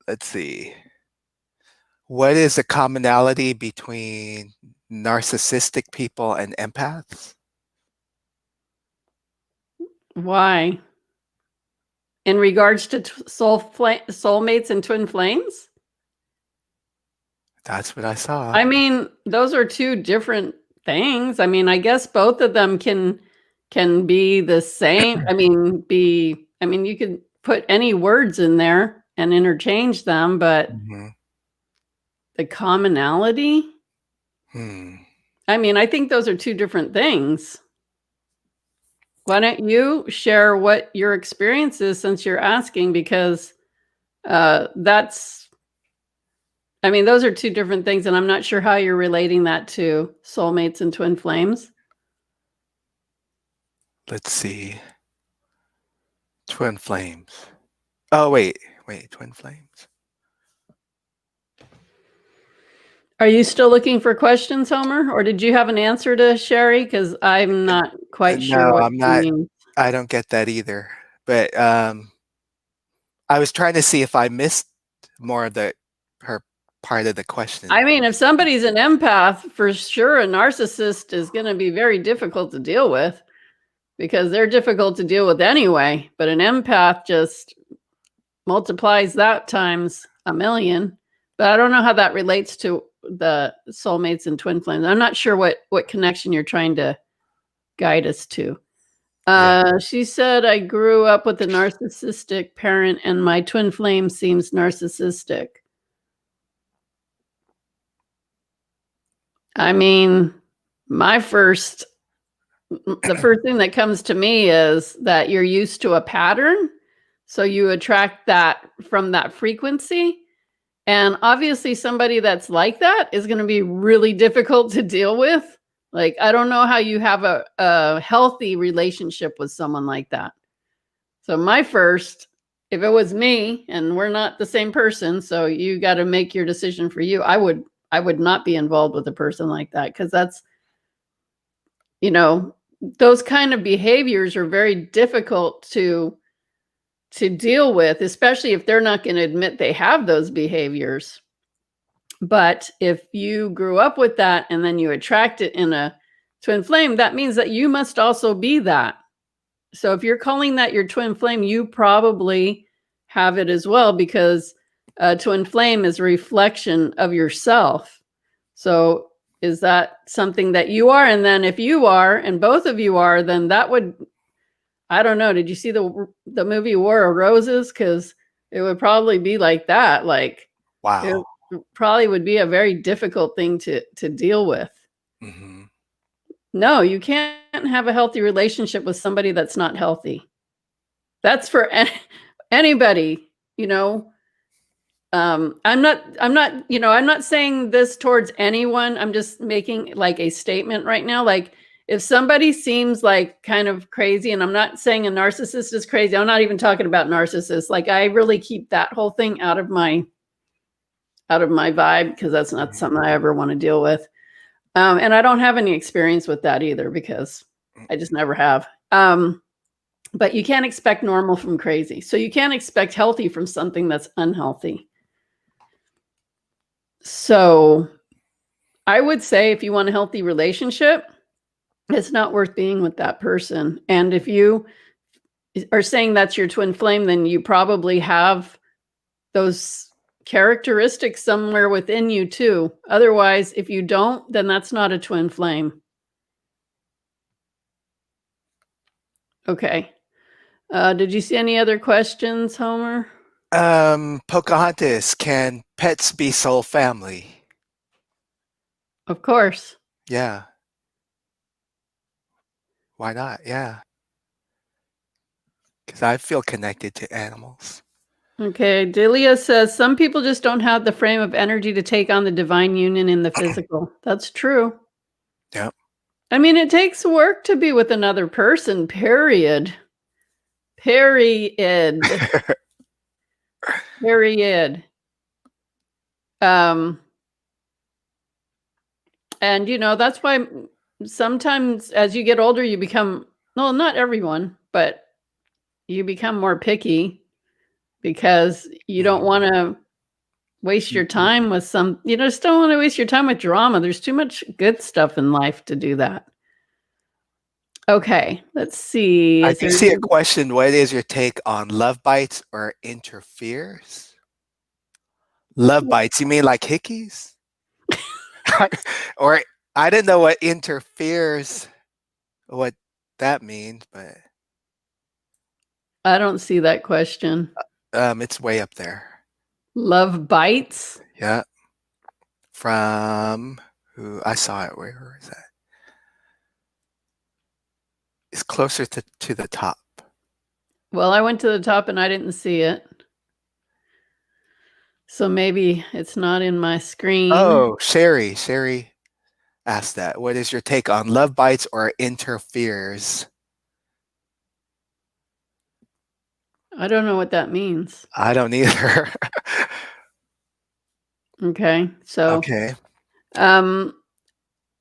Let's see. What is the commonality between narcissistic people and empaths? Why? In regards to soulmates and twin flames? That's what I saw. I mean, those are two different things. I mean, I guess both of them can be the same. I mean, you could put any words in there and interchange them, but Mhm. the commonality? I mean, I think those are two different those. Why don't you share what your experience is, since you're asking? Because those are two different things, and I'm not sure how you're relating that to soulmates and twin flames. Let's see. Twin flames. Oh, wait, twin flames. Are you still looking for questions, Homer? Or did you have an answer to Sherry? Because I'm not quite sure No, what I'm you not. mean. I don't get that either. But I was trying to see if I missed more of her part of the question. I mean, if somebody's an empath, for sure, a narcissist is going to be very difficult to deal with, because they're difficult to deal with anyway. But an empath just multiplies that times a million. But I don't know how that relates to the soulmates and twin flames. I'm not sure what connection you're trying to guide us to. She said, I grew up with a narcissistic parent, and my twin flame seems narcissistic. I mean, the first thing that comes to me is that you're used to a pattern. So you attract that from that frequency. And obviously somebody that's like that is going to be really difficult to deal with. Like, I don't know how you have a healthy relationship with someone like that. So if it was me, and we're not the same person, so you got to make your decision for you. I would not be involved with a person like that, because that's, those kind of behaviors are very difficult to deal with, especially if they're not going to admit they have those behaviors. But if you grew up with that and then you attract it in a twin flame, that means that you must also be that. So if you're calling that your twin flame, you probably have it as well, because a twin flame is a reflection of yourself. So is that something that you are? And then if you are, and both of you are, then that would, I don't know. Did you see the movie War of Roses? Because it would probably be like that. Like, Wow. it probably would be a very difficult thing to deal with. Mm-hmm. No, you can't have a healthy relationship with somebody that's not healthy. That's for anybody, I'm not saying this towards anyone. I'm just making like a statement right now. Like, if somebody seems like kind of crazy, and I'm not saying a narcissist is crazy. I'm not even talking about narcissists. Like I really keep that whole thing out of my vibe because that's not something I ever want to deal with. And I don't have any experience with that either because I just never have. But you can't expect normal from crazy. So you can't expect healthy from something that's unhealthy. So I would say if you want a healthy relationship, it's not worth being with that person. And if you are saying that's your twin flame, then you probably have those characteristics somewhere within you too. Otherwise, if you don't, then that's not a twin flame. Okay. Did you see any other questions, Homer? Pocahontas, can pets be soul family? Of course. Yeah. Why not? Yeah. Because I feel connected to animals. Okay. Delia says some people just don't have the frame of energy to take on the divine union in the physical. That's true. Yep. I mean, it takes work to be with another person, period. Period. Period. And that's why sometimes as you get older, you become, well, not everyone, but you become more picky because you don't want to waste your time with you just don't want to waste your time with drama. There's too much good stuff in life to do that. Okay, let's see. I do see a question. What is your take on love bites or interferes? Love bites, you mean like hickeys? Or I didn't know what interferes, what that means, but I don't see that question. it's way up there. Love bites? Yeah. From who I saw it. Where is that? It's closer to the top. Well, I went to the top and I didn't see it. So maybe it's not in my screen. Oh, Sherry asked that. What is your take on love bites or interferes? I don't know what that means. I don't either. Okay. So Okay.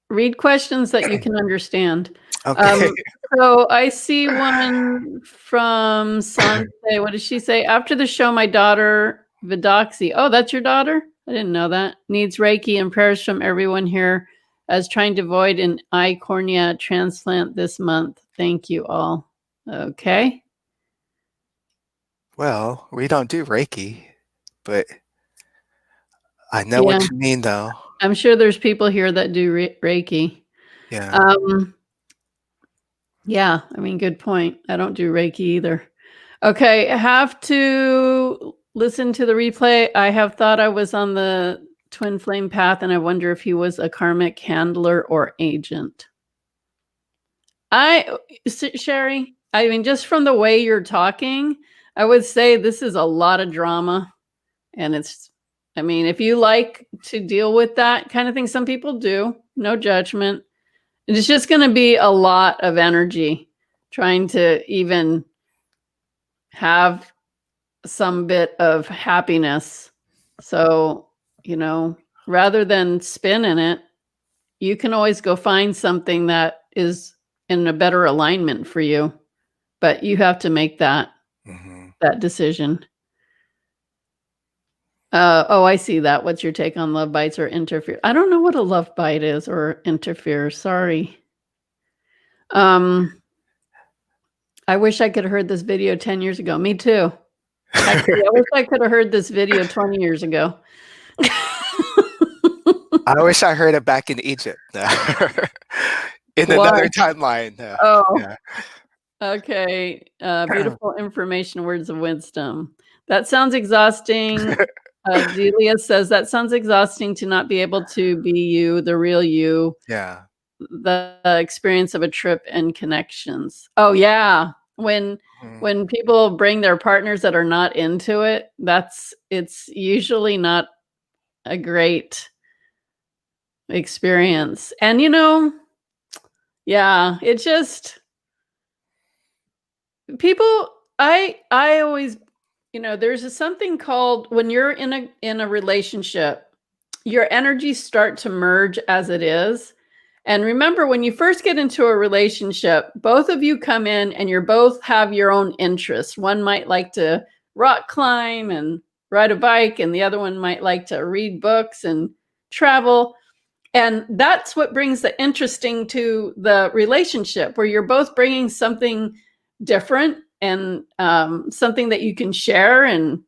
read questions that you can understand. Okay. So I see one from Sanse. What does she say? After the show, my daughter, Vidoxy. Oh, that's your daughter? I didn't know that. Needs Reiki and prayers from everyone here as trying to avoid an eye cornea transplant this month. Thank you all. Okay. Well, we don't do Reiki, but I know what you mean, though. I'm sure there's people here that do Reiki. Yeah. Yeah, I mean, good point. I don't do Reiki either. Okay, I have to listen to the replay. I have thought I was on the twin flame path, and I wonder if he was a karmic handler or agent. Sherry, I mean, just from the way you're talking, I would say this is a lot of drama. And I mean, if you like to deal with that kind of thing, some people do, no judgment. It's just going to be a lot of energy trying to even have some bit of happiness. So, rather than spin in it, you can always go find something that is in a better alignment for you. But you have to make that decision. Oh, I see that. What's your take on love bites or interfere? I don't know what a love bite is or interfere. Sorry. I wish I could have heard this video 10 years ago. Me too. Actually, I wish I could have heard this video 20 years ago. I wish I heard it back in Egypt. In another timeline. Oh, yeah. Okay. Beautiful information, words of wisdom. That sounds exhausting. Delia says that sounds exhausting to not be able to be you, the real you. Yeah. The experience of a trip and connections. Oh yeah. When people bring their partners that are not into it, it's usually not a great experience. And Yeah, it just people I always, there's something called when you're in a relationship, your energies start to merge as it is. And remember, when you first get into a relationship, both of you come in and you both have your own interests. One might like to rock climb and ride a bike, and the other one might like to read books and travel. And that's what brings the interesting to the relationship, where you're both bringing something different and something that you can share and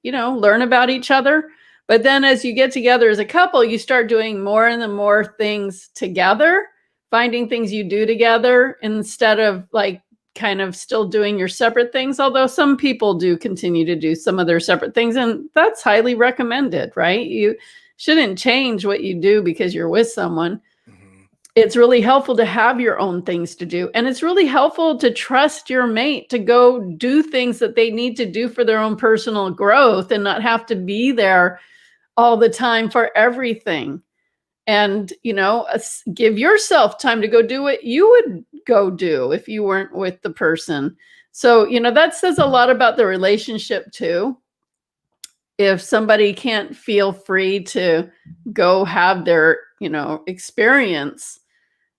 learn about each other. But then as you get together as a couple, you start doing more and more things together, finding things you do together instead of like kind of still doing your separate things. Although some people do continue to do some of their separate things, and that's highly recommended, right? You shouldn't change what you do because you're with someone. Mhm. It's really helpful to have your own things to do. And it's really helpful to trust your mate to go do things that they need to do for their own personal growth and not have to be there all the time for everything. And, give yourself time to go do what you would go do if you weren't with the person. So, that says a lot about the relationship too. If somebody can't feel free to go have their, experience,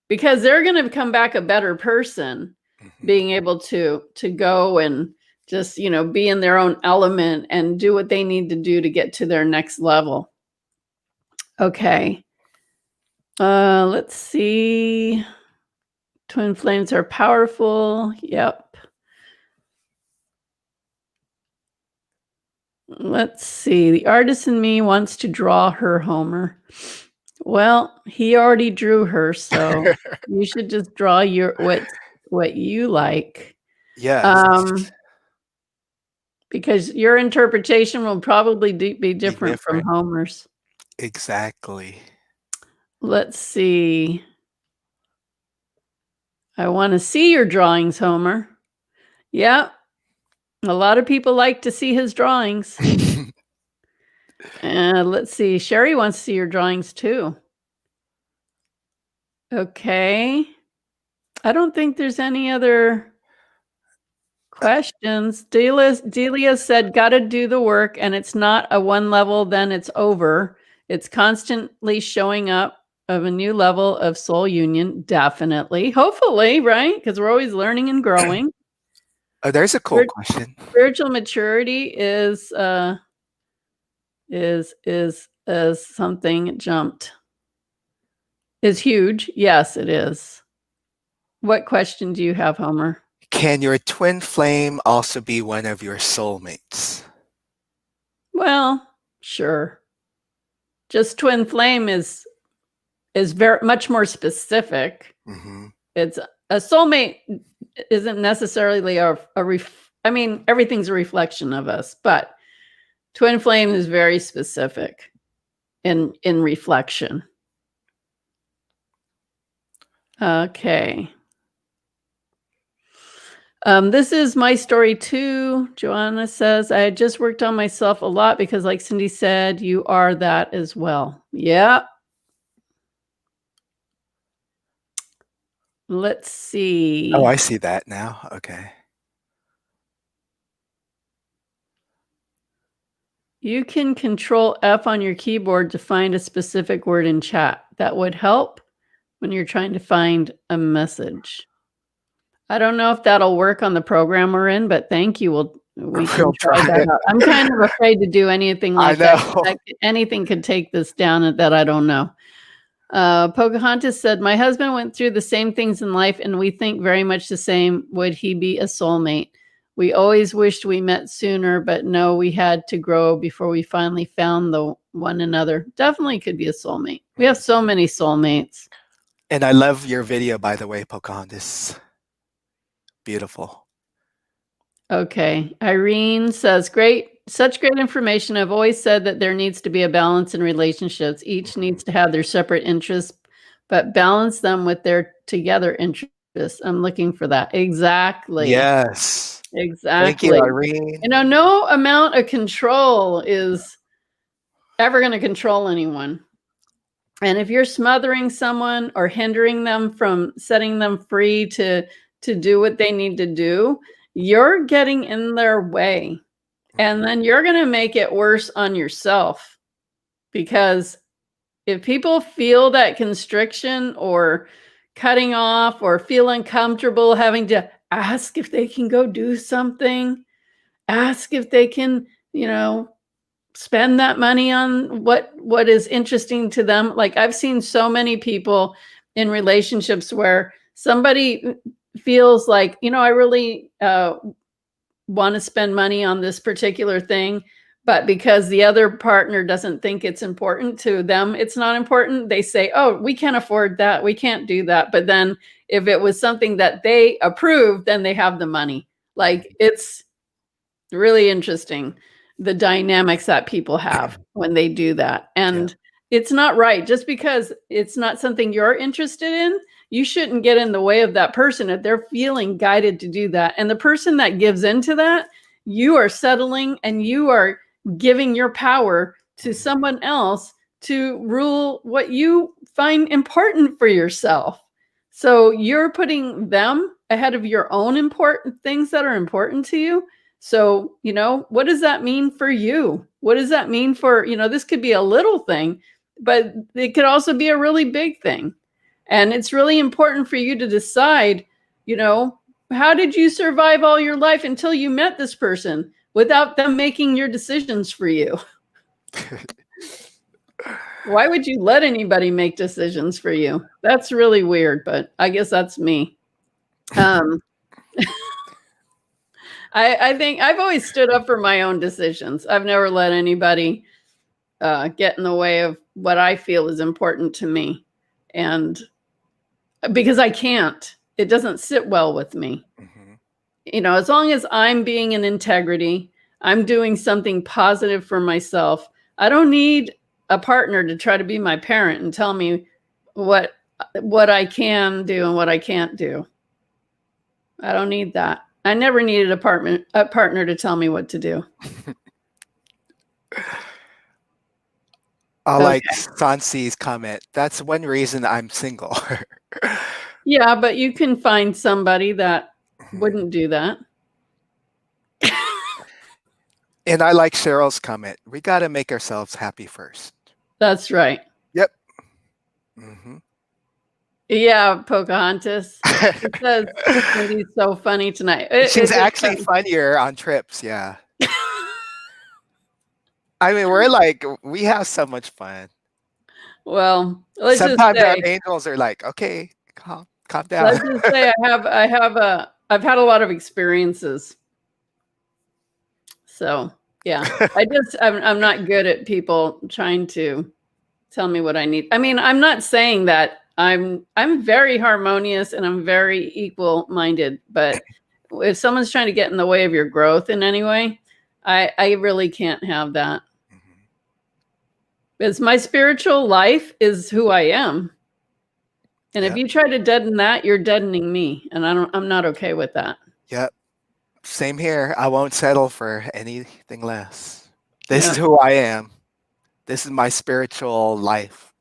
because they're going to come back a better person, Mhm. being able to go and just, be in their own element and do what they need to do to get to their next level. Okay. Let's see. Twin flames are powerful. Yep. Let's see. The artist in me wants to draw her, Homer. Well, he already drew her, so you should just draw what you like. Yes. Because your interpretation will probably be Be different from different. Homer's. Exactly. Let's see. I want to see your drawings, Homer. Yeah, a lot of people like to see his drawings. Let's see. Sherry wants to see your drawings too. Okay. I don't think there's any other questions. Delia said, gotta do the work, and it's not a one level, then it's over. It's constantly showing up of a new level of soul union. Definitely. Hopefully, right? Because we're always learning and growing. Oh, there's a cool question. Spiritual maturity is something jumped. Is huge. Yes, it is. What question do you have, Homer? Can your twin flame also be one of your soulmates? Well, sure. Just twin flame is very much more specific. Mm-hmm. It's a soulmate isn't necessarily I mean, everything's a reflection of us, but twin flame is very specific in reflection. Okay. This is my story too. Joanna says, I just worked on myself a lot because, like Cindy said, you are that as well. Yeah. Let's see. Oh, I see that now. Okay. You can control F on your keyboard to find a specific word in chat. That would help when you're trying to find a message. I don't know if that'll work on the program we're in, but thank you. We can We'll try try that it. out. I'm kind of afraid to do anything like I that. know. Anything could take this down that I don't know. Pocahontas said, my husband went through the same things in life and we think very much the same. Would he be a soulmate? We always wished we met sooner, but no, we had to grow before we finally found the one another. Definitely could be a soulmate. We have so many soulmates. And I love your video, by the way, Pocahontas. Beautiful. Okay. Irene says, such great information. I've always said that there needs to be a balance in relationships. Each needs to have their separate interests, but balance them with their together interests. I'm looking for that. Exactly. Yes. Exactly. Thank you, Irene. No amount of control is ever going to control anyone. And if you're smothering someone or hindering them from setting them free to do what they need to do, you're getting in their way. And then you're going to make it worse on yourself, because if people feel that constriction or cutting off or feel uncomfortable having to ask if they can go do something, ask if they can, spend that money on what is interesting to them. Like, I've seen so many people in relationships where somebody feels like, I really want to spend money on this particular thing, but because the other partner doesn't think it's important to them, it's not important. They say, oh, we can't afford that, we can't do that. But then if it was something that they approved, then they have the money. Like, it's really interesting, the dynamics that people have when they do that. And it's not right. Just because it's not something you're interested in, you shouldn't get in the way of that person if they're feeling guided to do that. And the person that gives into that, you are settling and you are giving your power to someone else to rule what you find important for yourself. So you're putting them ahead of your own important things that are important to you. So, what does that mean for you? What does that mean for, this could be a little thing, but it could also be a really big thing. And it's really important for you to decide, how did you survive all your life until you met this person without them making your decisions for you? Why would you let anybody make decisions for you? That's really weird, but I guess that's me. I think I've always stood up for my own decisions. I've never let anybody get in the way of what I feel is important to me. And because I can't, it doesn't sit well with me. As long as I'm being in integrity, I'm doing something positive for myself. I don't need a partner to try to be my parent and tell me what I can do and what I can't do. I don't need that. I never needed a partner to tell me what to do. I like Sansi's comment. That's one reason I'm single. Yeah, but you can find somebody that wouldn't do that. And I like Cheryl's comment. We got to make ourselves happy first. That's right. Yep. Yeah, Pocahontas. It says Cindy's so funny tonight. She's actually funnier on trips. Yeah. I mean, we have so much fun. Well, sometimes our angels are like, okay, calm down. Let's just say I've had a lot of experiences. So yeah, I'm not good at people trying to tell me what I need. I mean, I'm not saying that I'm very harmonious and I'm very equal-minded, but if someone's trying to get in the way of your growth in any way, I really can't have that. Because my spiritual life is who I am. And if you try to deaden that, you're deadening me. And I'm not okay with that. Yep. Same here. I won't settle for anything less. This is who I am. This is my spiritual life.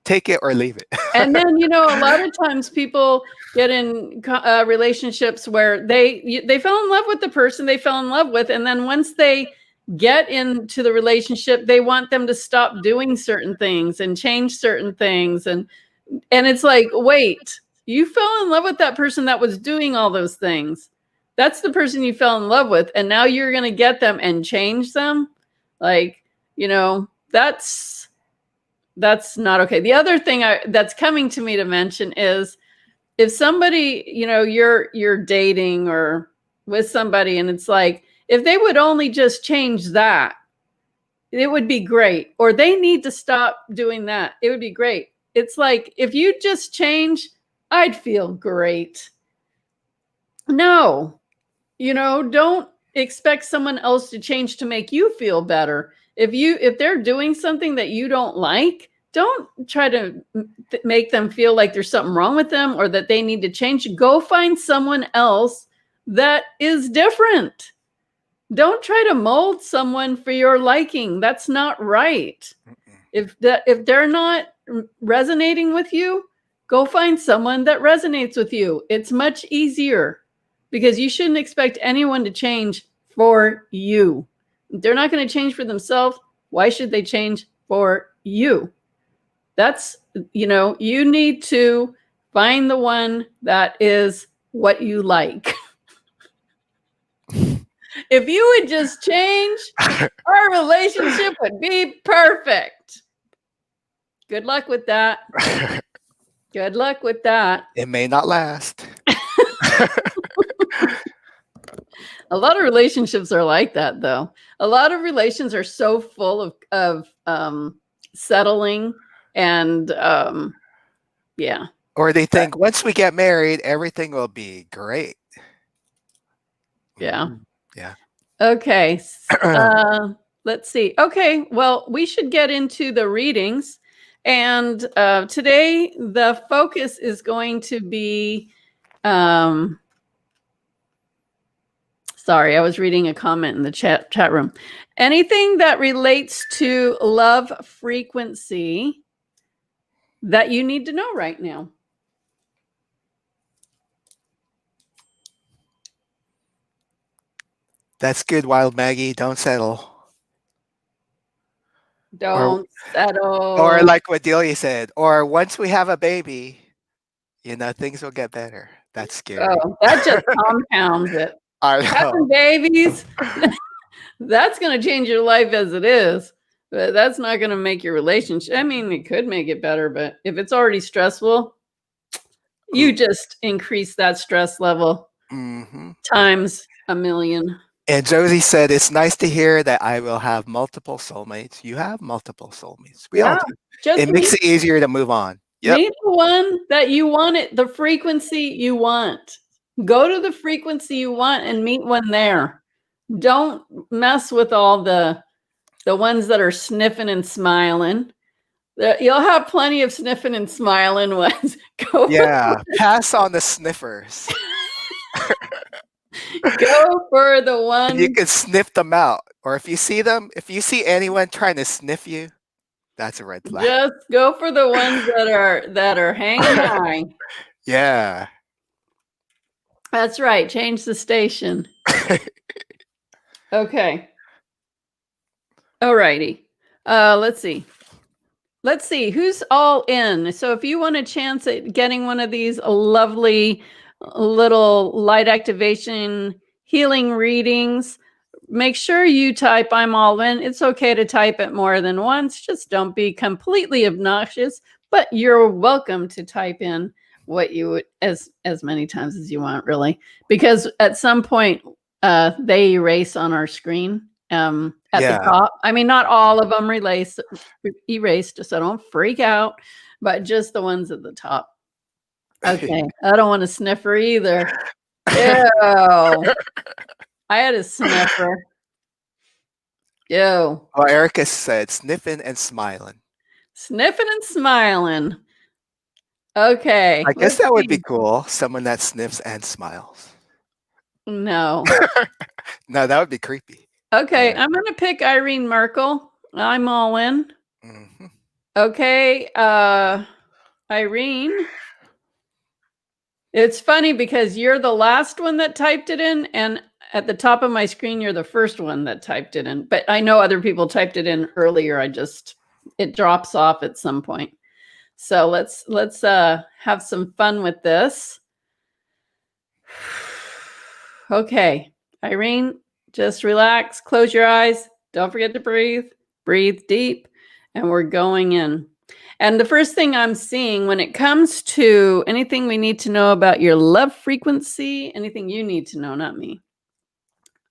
Take it or leave it. And then, a lot of times people get in relationships where they fell in love with the person they fell in love with. And then once they get into the relationship, they want them to stop doing certain things and change certain things. And it's like, wait, you fell in love with that person that was doing all those things. That's the person you fell in love with. And now you're going to get them and change them. Like, that's not okay. The other thing that's coming to me to mention is if somebody, you're dating or with somebody and it's like, if they would only just change that, it would be great. Or they need to stop doing that. It would be great. It's like, if you just change, I'd feel great. No, don't expect someone else to change to make you feel better. If they're doing something that you don't like, don't try to make them feel like there's something wrong with them or that they need to change. Go find someone else that is different. Don't try to mold someone for your liking. That's not right. If they're not resonating with you, go find someone that resonates with you. It's much easier because you shouldn't expect anyone to change for you. If they're not going to change for themselves, why should they change for you? That's, you need to find the one that is what you like. If you would just change, our relationship would be perfect. Good luck with that. Good luck with that. It may not last. A lot of relationships are like that, though. A lot of relations are so full of settling and yeah. Or they think once we get married, everything will be great. Yeah. Yeah. Okay. Let's see. Okay. Well, we should get into the readings. And today the focus is going to be, sorry, I was reading a comment in the chat room. Anything that relates to love frequency that you need to know right now. That's good, Wild Maggie. Don't settle. Don't settle. Or like what Delia said, or once we have a baby, things will get better. That's scary. Oh, that just compounds it. I know. Having babies, that's going to change your life as it is, but that's not going to make your relationship. I mean, it could make it better, but if it's already stressful, you just increase that stress level times a million. And Josie said, it's nice to hear that I will have multiple soulmates. You have multiple soulmates. We all do. It makes it easier to move on. Yep. Meet the one that you want, the frequency you want. Go to the frequency you want and meet one there. Don't mess with all the ones that are sniffing and smiling. You'll have plenty of sniffing and smiling ones. Pass on the sniffers. Go for the one. You can sniff them out. Or if you see anyone trying to sniff you, that's a red flag. Just go for the ones that are hanging high. Yeah. That's right. Change the station. Okay. All righty. Let's see. Let's see who's all in. So if you want a chance at getting one of these lovely little light activation healing readings, make sure you type I'm all in. It's okay to type it more than once. Just don't be completely obnoxious, but you're welcome to type in what you would as many times as you want, really, because at some point they erase on our screen at the top. I mean, not all of them erased, so don't freak out, but just the ones at the top. Okay, I don't want a sniffer either. Ew. I had a sniffer. Ew. Well, Erica said sniffing and smiling. Sniffing and smiling. Okay. I guess that would be cool. Someone that sniffs and smiles. No. No, that would be creepy. Okay, I'm going to pick Irene Merkel. I'm all in. Okay, Irene. It's funny because you're the last one that typed it in, and at the top of my screen, you're the first one that typed it in. But I know other people typed it in earlier. It drops off at some point. So let's have some fun with this. Okay, Irene, just relax, close your eyes. Don't forget to breathe. Breathe deep, and we're going in. And the first thing I'm seeing when it comes to anything we need to know about your love frequency, anything you need to know, not me.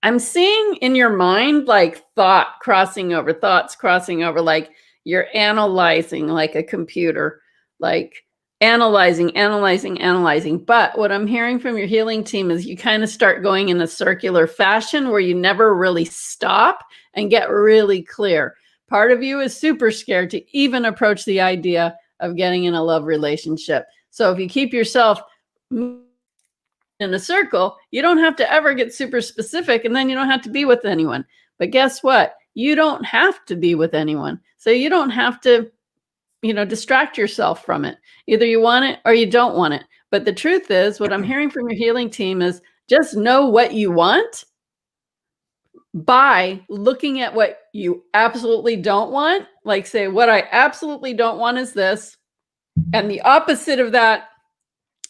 I'm seeing in your mind like thoughts crossing over, like you're analyzing like a computer, like analyzing. But what I'm hearing from your healing team is you kind of start going in a circular fashion where you never really stop and get really clear. Part of you is super scared to even approach the idea of getting in a love relationship. So if you keep yourself in a circle, you don't have to ever get super specific, and then you don't have to be with anyone. But guess what? you don't have to be with anyone. So you don't have to, distract yourself from it. Either you want it or you don't want it. But the truth is, what I'm hearing from your healing team is just know what you want by looking at what you absolutely don't want. Like, say, what I absolutely don't want is this. And the opposite of that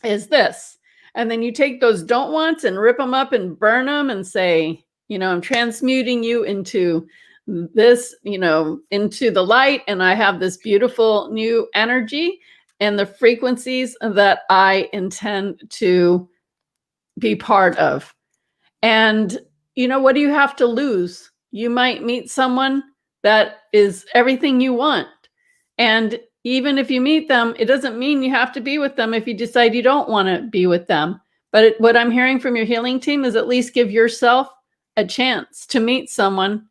is this. And then you take those don't wants and rip them up and burn them and say, I'm transmuting you into this, into the light. And I have this beautiful new energy and the frequencies that I intend to be part of. And, what do you have to lose? You might meet someone that is everything you want. And even if you meet them, it doesn't mean you have to be with them if you decide you don't want to be with them. But what I'm hearing from your healing team is at least give yourself a chance to meet someone.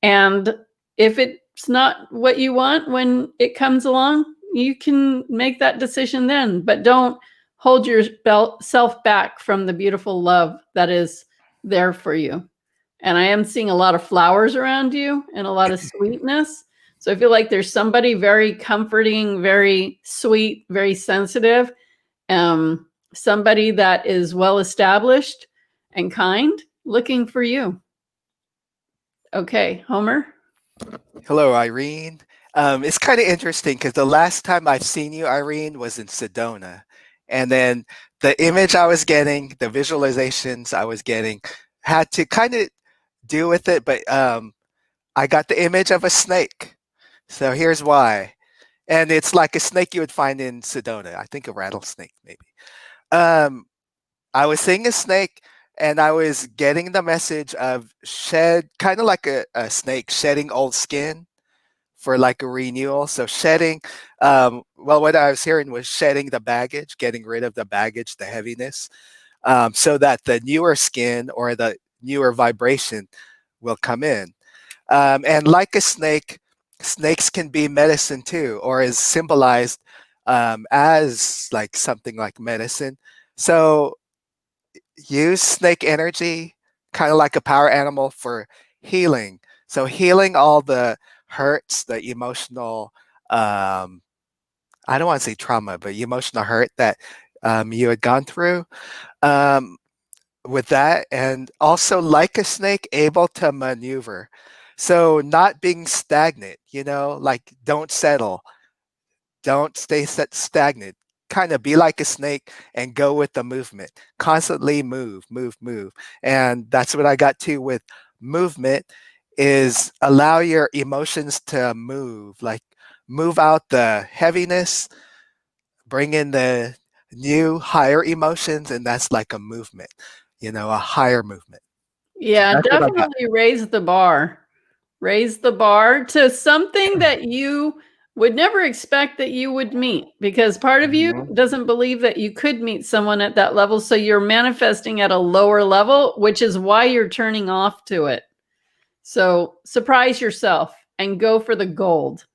And if it's not what you want when it comes along, you can make that decision then. But don't hold yourself back from the beautiful love that is there for you. And I am seeing a lot of flowers around you and a lot of sweetness. So I feel like there's somebody very comforting, very sweet, very sensitive, somebody that is well established and kind looking for you. Okay, Homer. Hello, Irene. It's kind of interesting because the last time I've seen you, Irene, was in Sedona. And then the image I was getting, the visualizations I was getting, had to kind of deal with it. But I got the image of a snake. So here's why. And it's like a snake you would find in Sedona. I think a rattlesnake, maybe. I was seeing a snake, and I was getting the message of kind of like a snake shedding old skin for like a renewal. So shedding, what I was hearing was shedding the baggage, getting rid of the baggage, the heaviness, so that the newer skin or the newer vibration will come in. And like a snake, snakes can be medicine too, or is symbolized as like something like medicine. So use snake energy, kind of like a power animal for healing. So healing all the hurts, the emotional, I don't want to say trauma, but emotional hurt that you had gone through. With that, and also like a snake, able to maneuver. So not being stagnant, like don't settle, don't stay stagnant. Kind of be like a snake and go with the movement. Constantly move, move, move. And that's what I got to with movement is allow your emotions to move, like move out the heaviness, bring in the new higher emotions, and that's like a movement, a higher movement. Yeah, That's what I got. definitely raise the bar. Raise the bar to something that you would never expect that you would meet, because part of you Mhm. doesn't believe that you could meet someone at that level. So you're manifesting at a lower level, which is why you're turning off to it. So surprise yourself and go for the gold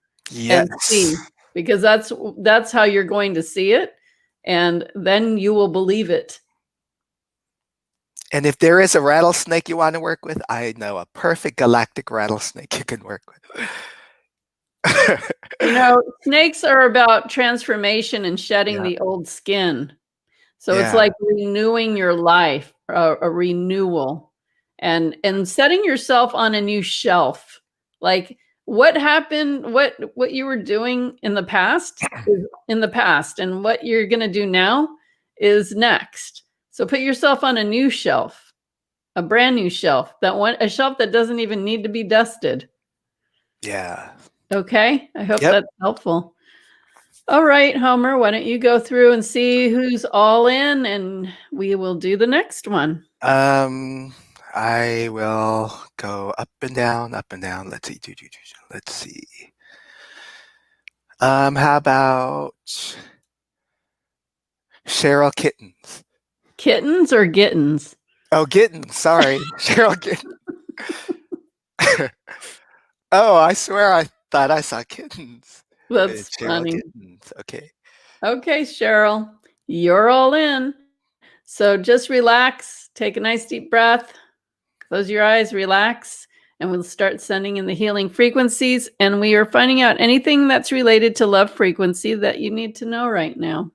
and Yes. see, because that's how you're going to see it. And then you will believe it. And if there is a rattlesnake you want to work with, I know a perfect galactic rattlesnake you can work with. Snakes are about transformation and shedding Yeah. the old skin. So it's Yeah. like renewing your life, a renewal, and setting yourself on a new shelf. Like what happened, what you were doing in the past is in the past, and what you're going to do now is next. So put yourself on a new shelf, a brand new shelf, a shelf that doesn't even need to be dusted. Yeah. Okay, I hope Yep. that's helpful. All right, Homer, why don't you go through and see who's all in, and we will do the next one. I will go up and down, up and down. Let's see. Let's see. How about Cheryl Kittens? Kittens or gittens? Oh, Gittens. Sorry, Cheryl Gittens. Oh, I swear I thought I saw kittens. That's It's Cheryl funny. Gittens. Okay. Okay, Cheryl, you're all in. So just relax, take a nice deep breath, close your eyes, relax, And we'll start sending in the healing frequencies. And we are finding out anything that's related to love frequency that you need to know right now.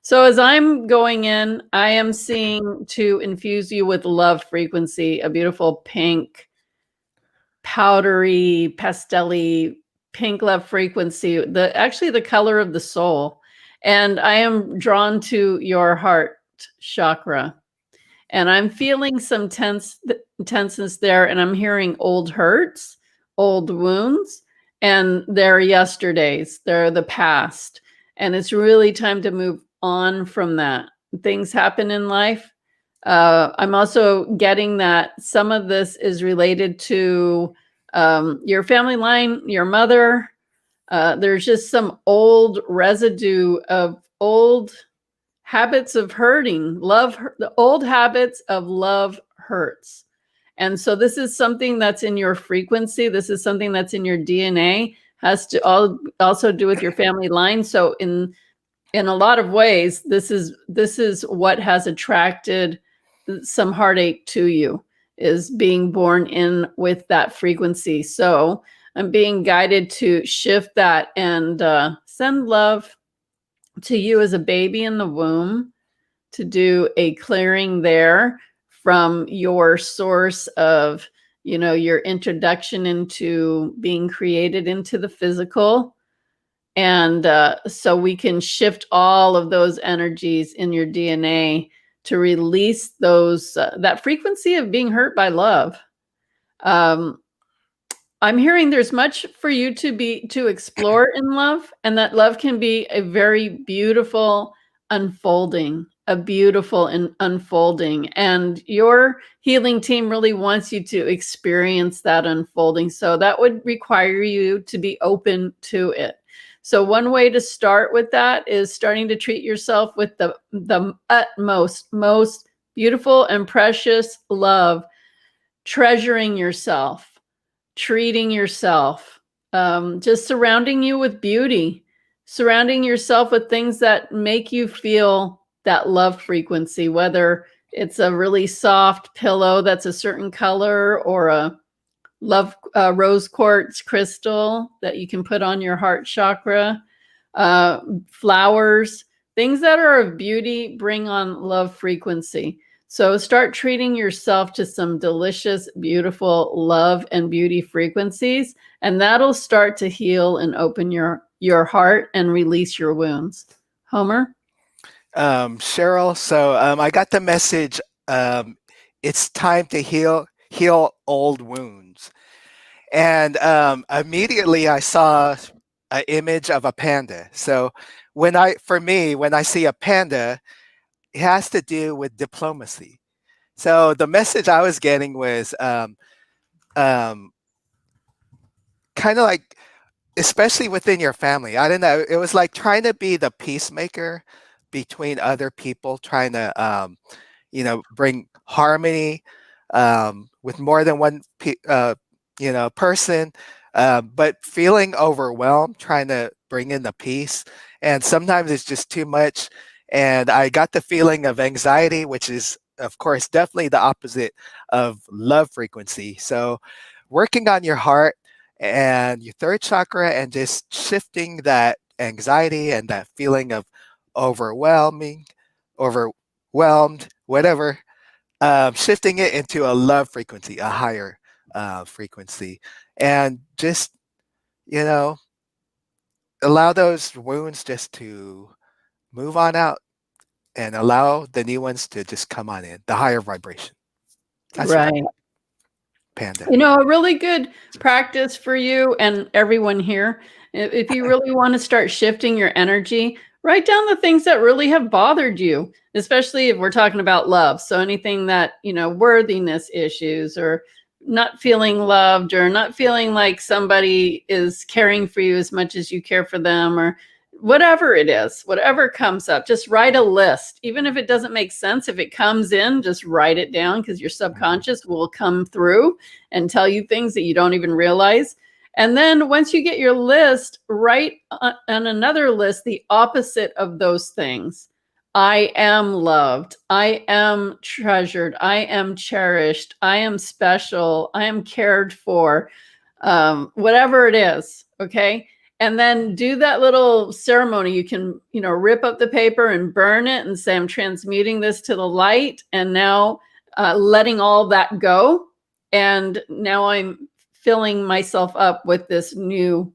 So as I'm going in, I am seeing to infuse you with love frequency, a beautiful pink, powdery, pastelly, pink love frequency, actually the color of the soul. And I am drawn to your heart chakra. And I'm feeling some tenseness there, and I'm hearing old hurts, old wounds, and they're yesterdays, they're the past. And it's really time to move on from that. Things happen in life. I'm also getting that some of this is related to your family line, your mother. There's just some old residue of old habits of hurting, the old habits of love hurts. And so this is something that's in your frequency. This is something that's in your DNA, has to also do with your family line. So in a lot of ways, this is what has attracted some heartache to you, is being born in with that frequency. So I'm being guided to shift that and send love to you as a baby in the womb, to do a clearing there from your source of, your introduction into being created into the physical. And so we can shift all of those energies in your DNA to release those, that frequency of being hurt by love. I'm hearing there's much for you to explore in love, and that love can be a very beautiful unfolding, and your healing team really wants you to experience that unfolding. So that would require you to be open to it. So one way to start with that is starting to treat yourself with the utmost, most beautiful and precious love, treasuring yourself, treating yourself, just surrounding you with beauty, surrounding yourself with things that make you feel that love frequency, whether it's a really soft pillow that's a certain color, or a love rose quartz crystal that you can put on your heart chakra, flowers, things that are of beauty bring on love frequency. So start treating yourself to some delicious, beautiful love and beauty frequencies, and that'll start to heal and open your heart and release your wounds. Homer? Cheryl, so I got the message. It's time to heal old wounds. And immediately I saw an image of a panda. So when I see a panda, it has to do with diplomacy. So the message I was getting was kind of like, especially within your family. I don't know. It was like trying to be the peacemaker between other people, trying to bring harmony with more than one person, but feeling overwhelmed, trying to bring in the peace. And sometimes it's just too much. And I got the feeling of anxiety, which is, of course, definitely the opposite of love frequency. So working on your heart and your third chakra and just shifting that anxiety and that feeling of overwhelmed, whatever, shifting it into a love frequency, a higher frequency, and just, allow those wounds just to move on out and allow the new ones to just come on in, the higher vibration. That's Right. Panda. A really good practice for you and everyone here, if you really want to start shifting your energy, write down the things that really have bothered you, especially if we're talking about love. So anything that, worthiness issues, or not feeling loved, or not feeling like somebody is caring for you as much as you care for them, or whatever it is, whatever comes up, just write a list. Even if it doesn't make sense, if it comes in, just write it down, because your subconscious will come through and tell you things that you don't even realize. And then once you get your list, write on another list the opposite of those things. I am loved. I am treasured. I am cherished. I am special. I am cared for. Whatever it is. Okay. And then do that little ceremony. You can, rip up the paper and burn it and say, I'm transmuting this to the light. And now letting all that go. And now I'm filling myself up with this new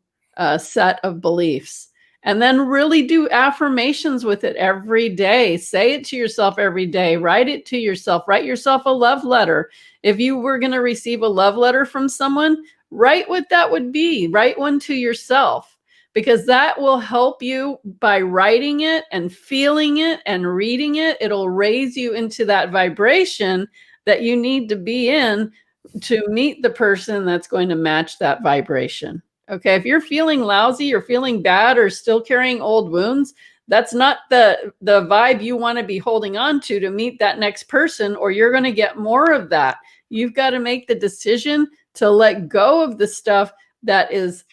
set of beliefs. And then really do affirmations with it every day. Say it to yourself every day. Write it to yourself. Write yourself a love letter. If you were going to receive a love letter from someone, write what that would be. Write one to yourself, because that will help you by writing it and feeling it and reading it. It'll raise you into that vibration that you need to be in to meet the person that's going to match that vibration. Okay, if you're feeling lousy or feeling bad or still carrying old wounds, that's not the vibe you want to be holding on to meet that next person, or you're going to get more of that. You've got to make the decision to let go of the stuff that is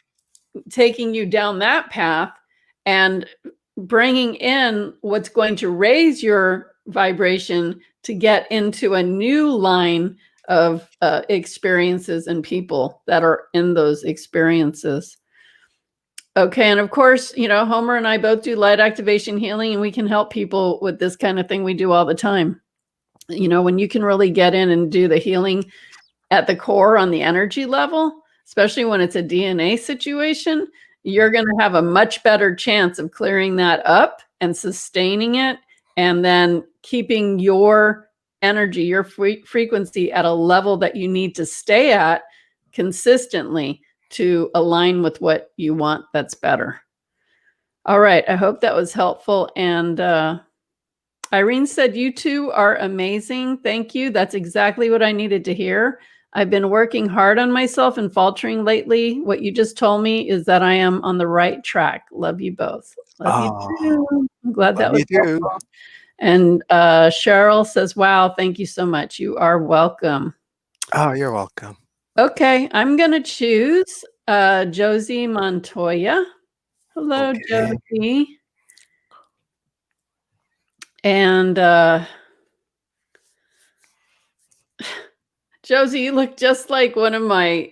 taking you down that path and bringing in what's going to raise your vibration to get into a new line of experiences and people that are in those experiences. Okay. And of course, Homer and I both do light activation healing, and we can help people with this kind of thing. We do all the time. When you can really get in and do the healing at the core on the energy level, especially when it's a DNA situation, you're going to have a much better chance of clearing that up and sustaining it, and then keeping your energy, your frequency at a level that you need to stay at consistently to align with what you want that's better. All right. I hope that was helpful. And Irene said, you two are amazing. Thank you. That's exactly what I needed to hear. I've been working hard on myself and faltering lately. What you just told me is that I am on the right track. Love you both. Love you too. I'm glad that was helpful. And Cheryl says, wow, thank you so much. You are welcome. Oh, you're welcome. Okay, I'm going to choose Josie Montoya. Hello, okay. Josie. And Josie, you look just like one of my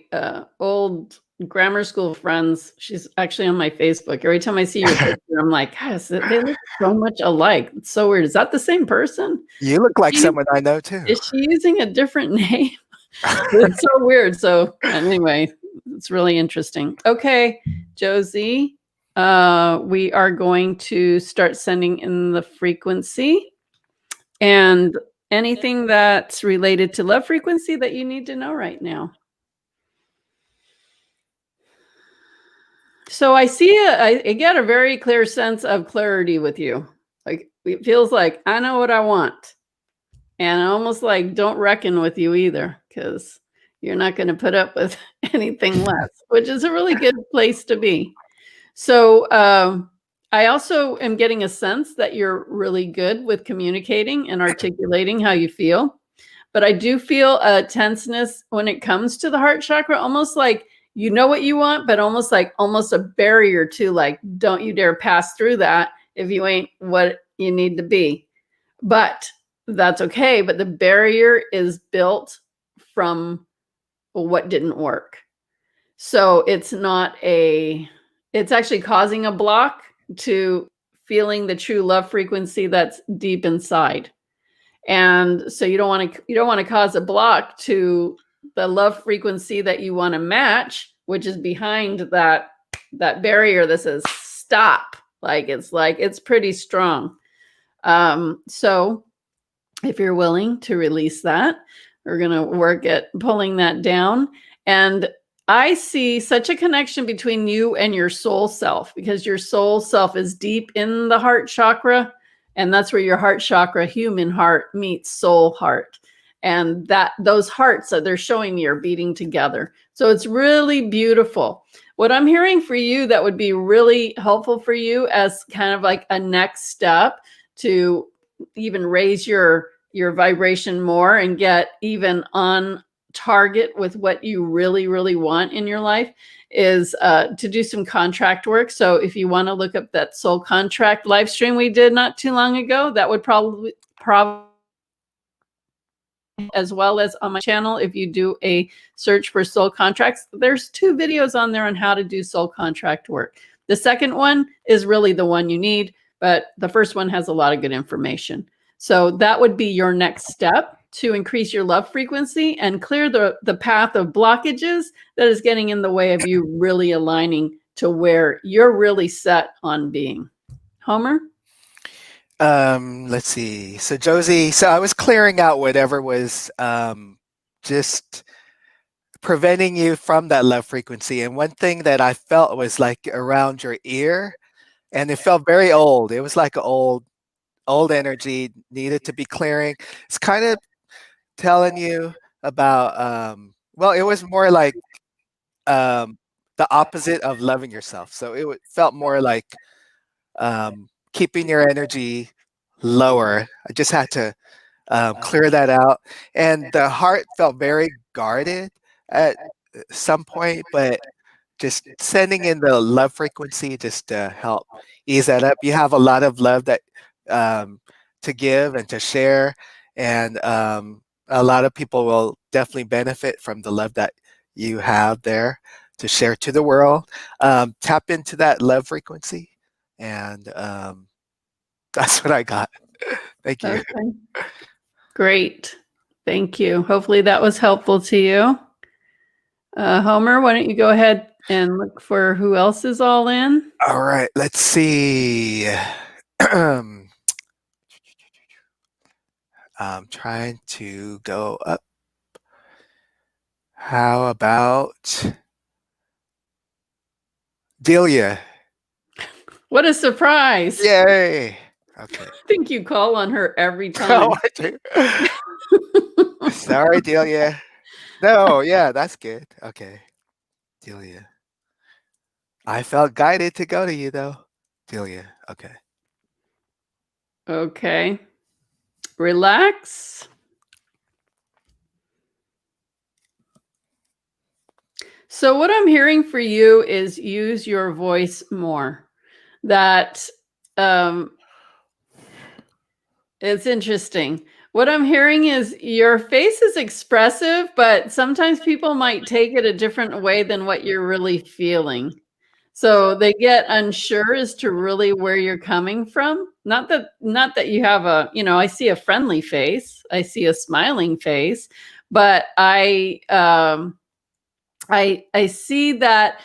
old grammar school friends. She's actually on my Facebook. Every time I see your picture, I'm like, gosh, they look so much alike. It's so weird. Is that the same person? You look like someone I know too. Is she using a different name? It's so weird. So anyway, it's really interesting. Okay, Josie, we are going to start sending in the frequency and anything that's related to love frequency that you need to know right now. So I see, I get a very clear sense of clarity with you. Like, it feels like I know what I want. And I almost like don't reckon with you either, because you're not going to put up with anything less, which is a really good place to be. So I also am getting a sense that you're really good with communicating and articulating how you feel. But I do feel a tenseness when it comes to the heart chakra, almost like you know what you want, but almost a barrier to like, don't you dare pass through that if you ain't what you need to be. But that's okay. But the barrier is built from what didn't work. So it's actually causing a block to feeling the true love frequency that's deep inside. And so you don't want to cause a block to the love frequency that you want to match, which is behind that barrier that says stop. It's pretty strong. So if you're willing to release that, we're going to work at pulling that down. And I see such a connection between you and your soul self, because your soul self is deep in the heart chakra. And that's where your heart chakra, human heart, meets soul heart. And those hearts that they're showing me are beating together. So it's really beautiful. What I'm hearing for you that would be really helpful for you as kind of like a next step to even raise your vibration more and get even on target with what you really, really want in your life is to do some contract work. So if you want to look up that soul contract live stream we did not too long ago, that would probably as well as on my channel. If you do a search for soul contracts, there's 2 videos on there on how to do soul contract work. The second one is really the one you need, but the first one has a lot of good information. So that would be your next step to increase your love frequency and clear the path of blockages that is getting in the way of you really aligning to where you're really set on being. Homer? Let's see. So Josie, so I was clearing out whatever was just preventing you from that love frequency. And one thing that I felt was like around your ear, and it felt very old. It was like old energy needed to be clearing. It's kind of telling you about well, it was more like the opposite of loving yourself. So felt more like keeping your energy lower. I just had to clear that out. And the heart felt very guarded at some point, but just sending in the love frequency just to help ease that up. You have a lot of love that to give and to share, and a lot of people will definitely benefit from the love that you have there to share to the world. Tap into that love frequency, and that's what I got. Thank you. Okay. Great. Thank you. Hopefully that was helpful to you. Homer, why don't you go ahead and look for who else is all in? All right, let's see. I'm trying to go up. How about Delia? What a surprise. Yay. Okay. I think you call on her every time. Oh, I do. Sorry, Delia. No, yeah, that's good. Okay. Delia. I felt guided to go to you, though. Delia. Okay. Okay. Relax. So what I'm hearing for you is use your voice more. That it's interesting. What I'm hearing is your face is expressive, but sometimes people might take it a different way than what you're really feeling. So they get unsure as to really where you're coming from. Not that you have I see a friendly face, I see a smiling face, but I see that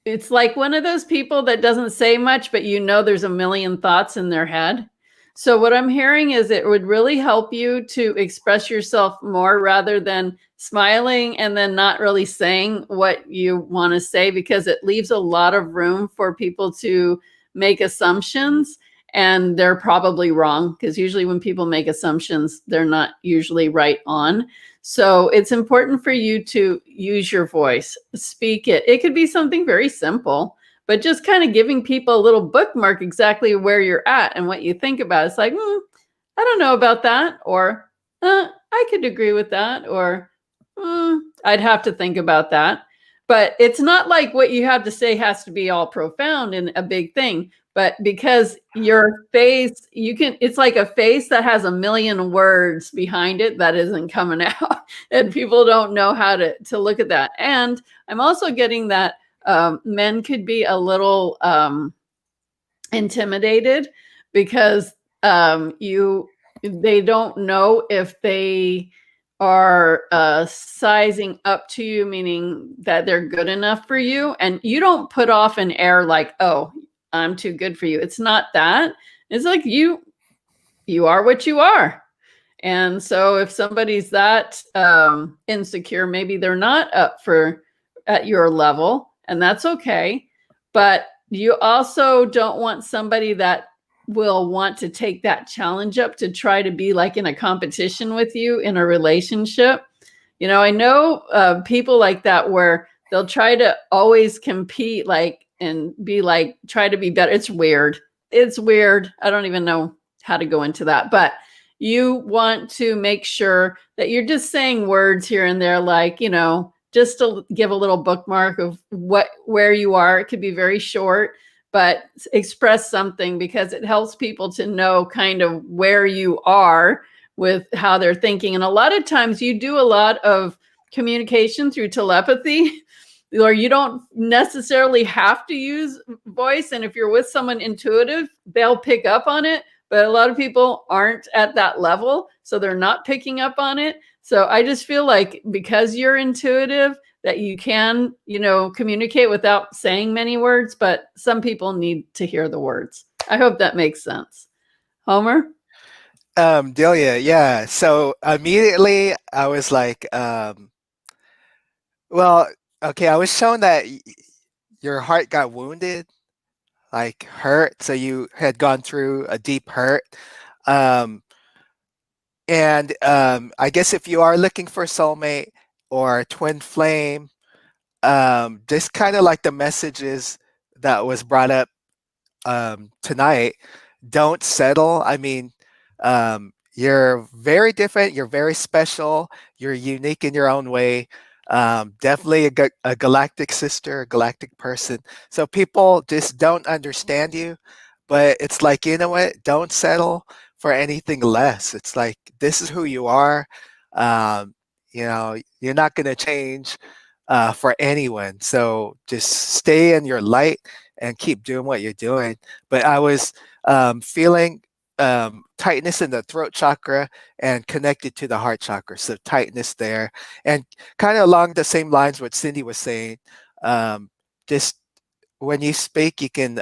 it's like one of those people that doesn't say much, but there's a million thoughts in their head. So what I'm hearing is it would really help you to express yourself more rather than smiling and then not really saying what you want to say, because it leaves a lot of room for people to make assumptions, and they're probably wrong, because usually when people make assumptions, they're not usually right on. So it's important for you to use your voice, speak it. It could be something very simple, but just kind of giving people a little bookmark exactly where you're at and what you think about it. It's like, I don't know about that, or I could agree with that, or I'd have to think about that. But it's not like what you have to say has to be all profound and a big thing. But because your face, it's like a face that has a million words behind it that isn't coming out. And people don't know how to look at that. And I'm also getting that men could be a little intimidated because they don't know if they are sizing up to you, meaning that they're good enough for you. And you don't put off an air like, oh, I'm too good for you. It's not that. It's like you are what you are. And so if somebody's that insecure, maybe they're not up at your level, and that's okay. But you also don't want somebody that will want to take that challenge up to try to be like in a competition with you in a relationship. I know people like that where they'll try to always compete, and be like, try to be better. It's weird. I don't even know how to go into that, but you want to make sure that you're just saying words here and there, like, just to give a little bookmark of where you are. It could be very short, but express something, because it helps people to know kind of where you are with how they're thinking. And a lot of times you do a lot of communication through telepathy, or you don't necessarily have to use voice. And if you're with someone intuitive, they'll pick up on it. But a lot of people aren't at that level, so they're not picking up on it. So I just feel like because you're intuitive, that you can, communicate without saying many words, but some people need to hear the words. I hope that makes sense. Homer? Delia, yeah. So immediately I was like, well, okay, I was shown that your heart got wounded, like hurt. So you had gone through a deep hurt. Um, and I guess if you are looking for a soulmate or a twin flame, just kind of like the messages that was brought up tonight, don't settle. I mean, you're very different. You're very special. You're unique in your own way. Definitely a galactic sister, a galactic person. So people just don't understand you. But it's like, you know what? Don't settle for anything less. It's like, this is who you are. You're not going to change for anyone. So just stay in your light and keep doing what you're doing. But I was feeling tightness in the throat chakra and connected to the heart chakra. So tightness there, and kind of along the same lines what Cindy was saying. Just when you speak, you can.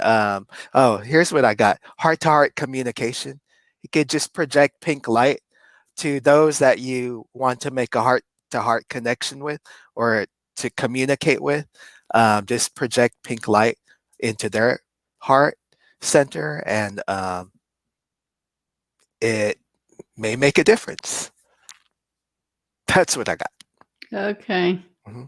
Here's what I got: heart-to-heart communication. You could just project pink light to those that you want to make a heart-to-heart connection with, or to communicate with. Just project pink light into their heart center, and it may make a difference. That's what I got. Okay. Mm-hmm.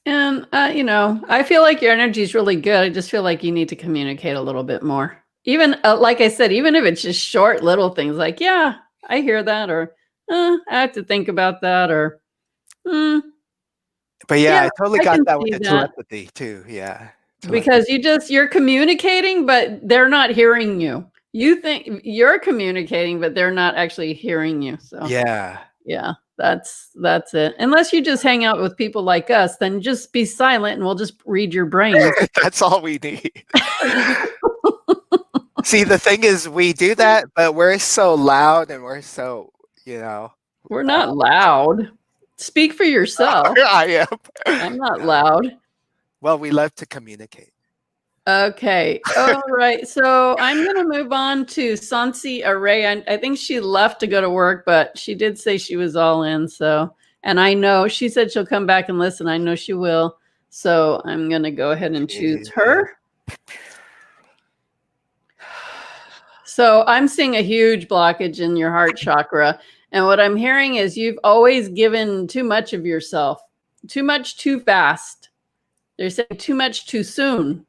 And, I feel like your energy is really good. I just feel like you need to communicate a little bit more. Even, like I said, even if it's just short little things like, yeah, I hear that, or I have to think about that, or, But yeah, yeah, I totally I got can that with see the that. telepathy too. Yeah. Because you're communicating, but they're not hearing you. You think you're communicating, but they're not actually hearing you. So Yeah. yeah, that's it. Unless you just hang out with people like us, then just be silent and we'll just read your brains. That's all we need. See, the thing is, we do that, but we're so loud and we're so, We're not loud. Speak for yourself. I am. I'm not loud. Well, we love to communicate. Okay. All right. So I'm going to move on to Sansi Array. I think she left to go to work, but she did say she was all in. So, and I know she said she'll come back and listen. I know she will. So I'm going to go ahead and choose her. So I'm seeing a huge blockage in your heart chakra. And what I'm hearing is you've always given too much of yourself, too much too fast. They're saying too much too soon.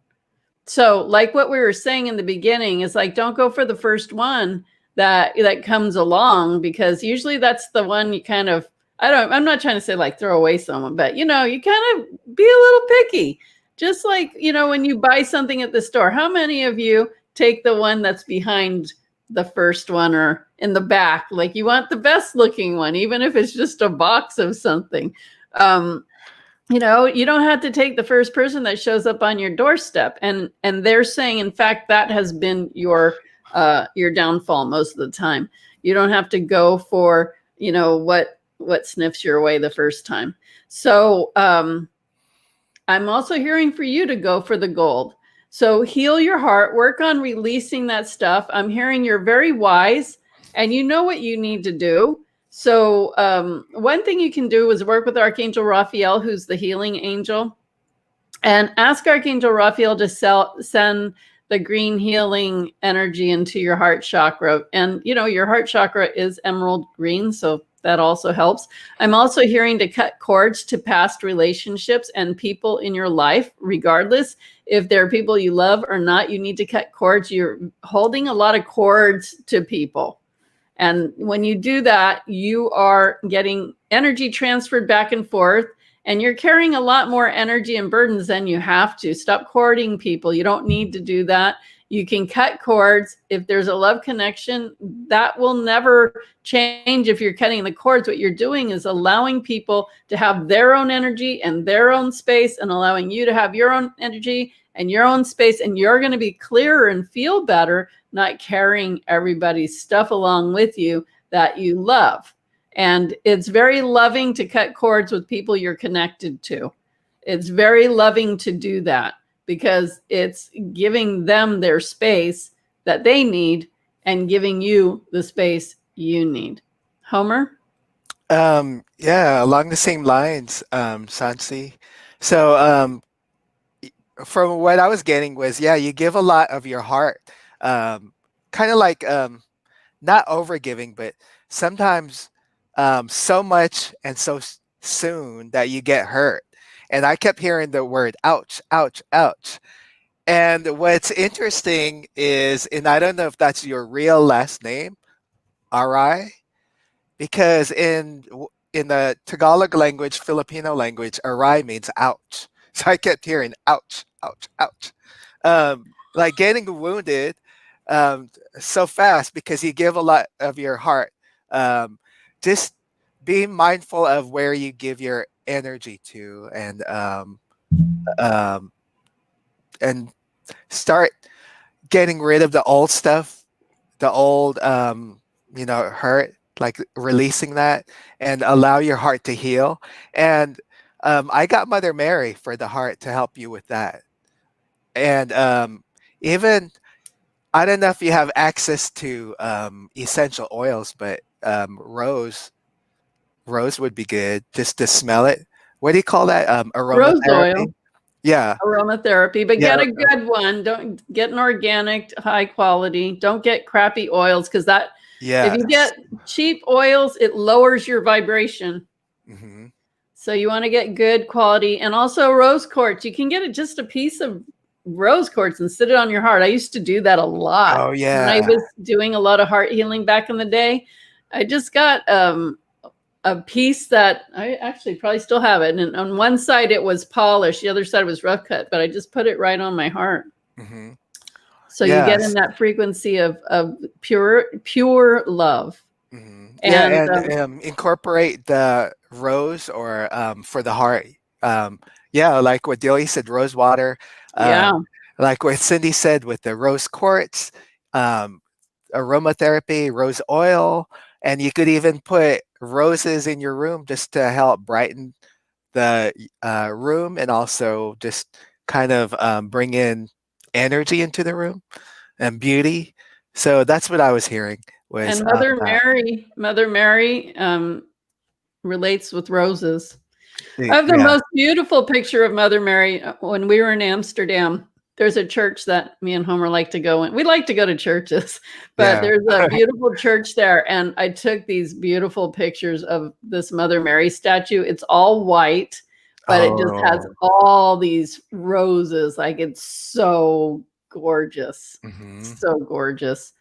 So like what we were saying in the beginning is like, don't go for the first one that comes along, because usually that's the one you kind of, I'm not trying to say like throw away someone, but you kind of be a little picky. Just like, when you buy something at the store, how many of you take the one that's behind the first one or in the back? Like you want the best looking one, even if it's just a box of something. You don't have to take the first person that shows up on your doorstep. And they're saying, in fact, that has been your downfall most of the time. You don't have to go for, what sniffs your way the first time. So I'm also hearing for you to go for the gold. So heal your heart, work on releasing that stuff. I'm hearing you're very wise and you know what you need to do. So one thing you can do is work with Archangel Raphael, who's the healing angel, and ask Archangel Raphael to send the green healing energy into your heart chakra. And, your heart chakra is emerald green. So That also helps. I'm also hearing to cut cords to past relationships and people in your life, regardless if they're people you love or not. You need to cut cords. You're holding a lot of cords to people. And when you do that, you are getting energy transferred back and forth, and you're carrying a lot more energy and burdens than you have to. Stop courting people. You don't need to do that. You can cut cords. If there's a love connection, that will never change if you're cutting the cords. What you're doing is allowing people to have their own energy and their own space, and allowing you to have your own energy and your own space, and you're going to be clearer and feel better, not carrying everybody's stuff along with you that you love. And it's very loving to cut cords with people you're connected to. It's very loving to do that, because it's giving them their space that they need and giving you the space you need. Homer? Yeah, along the same lines, Sansi. So from what I was getting was, yeah, you give a lot of your heart. Kind of like not over giving, but sometimes so much and so soon that you get hurt. And I kept hearing the word ouch, ouch, ouch. And what's interesting is, and I don't know if that's your real last name, Arai, because in the Tagalog language, Filipino language, Arai means ouch. So I kept hearing ouch, ouch, ouch. Like getting wounded so fast because you give a lot of your heart. Just being mindful of where you give your energy to, um, and start getting rid of the old stuff, the old hurt, like releasing that, and allow your heart to heal. And I got Mother Mary for the heart to help you with that. And even I don't know if you have access to essential oils, but rose would be good just to smell it. What do you call that? Rose Aromatherapy. oil. Yeah. Aromatherapy, but Yeah. get a good one. Don't get an organic, high quality. Don't get crappy oils, because that if you Yes. get cheap oils, it lowers your vibration. Hmm. So you want to get good quality, and also rose quartz. You can get it just a piece of rose quartz and sit it on your heart. I used to do that a lot Oh when I yeah. was doing a lot of heart healing back in the day. I just got a piece that I actually probably still have it. And on one side it was polished, the other side was rough cut, but I just put it right on my heart. Hmm. So you get in Yes. that frequency of pure love. Yeah, And and incorporate the rose or for the heart. Yeah, like what Dilly said, rose water. yeah, Like what Cindy said with the rose quartz, um, aromatherapy, rose oil, and you could even put roses in your room just to help brighten the room and also just kind of bring in energy into the room and beauty. So that's what I was hearing was and that. Mother Mary relates with roses. I have the Yeah. most beautiful picture of Mother Mary when we were in Amsterdam. There's a church that me and Homer like to go in. We like to go to churches, but Yeah. there's a beautiful church there. And I took these beautiful pictures of this Mother Mary statue. It's all white, but it just has Oh. all these roses. Like, it's so gorgeous. Hmm. So gorgeous.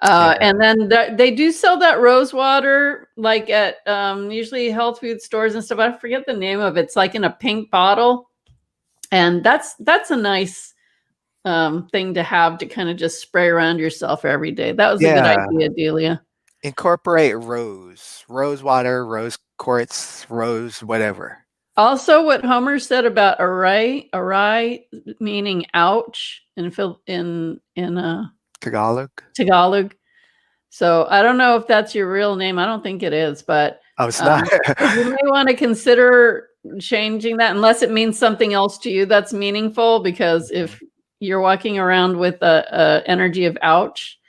Yeah. And then they do sell that rose water, like at usually health food stores and stuff. I forget the name of it. It's like in a pink bottle, and that's a nice thing to have to kind of just spray around yourself every day. That was a good Yeah. idea, Delia. Incorporate rose water, rose quartz, rose whatever. Also, what Homer said about array meaning ouch in Tagalog. Tagalog. So I don't know if that's your real name. I don't think it is, but Oh, it's not. you may want to consider changing that, unless it means something else to you that's meaningful. Because if you're walking around with a energy of ouch,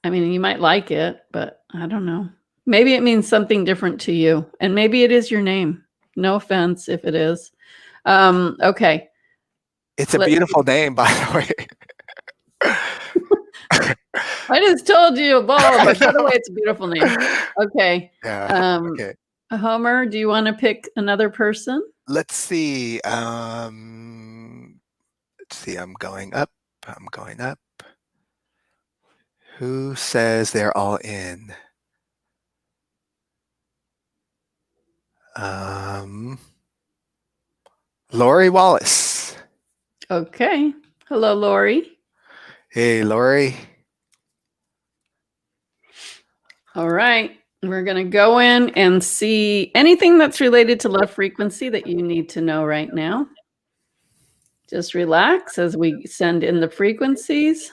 I mean, you might like it, but I don't know. Maybe it means something different to you, and maybe it is your name. No offense if it is. Okay. It's a Let's beautiful name, by the way. I just told you, but by I the way, know. it's a beautiful name. Okay. Yeah. Okay. Homer, do you want to pick another person? Let's see. Let's see. I'm going up. I'm going up. Who says they're all in? Lori Wallace. Okay. Hello, Lori. Hey, Lori. All right. We're going to go in and see anything that's related to love frequency that you need to know right now. Just relax as we send in the frequencies.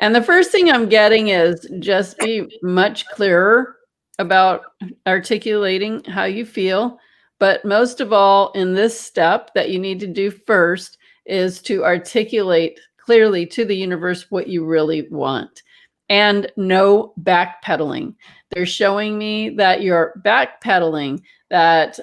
And the first thing I'm getting is just be much clearer about articulating how you feel. But most of all, in this step that you need to do first is to articulate clearly to the universe what you really want. And no backpedaling. They're showing me that you're backpedaling, that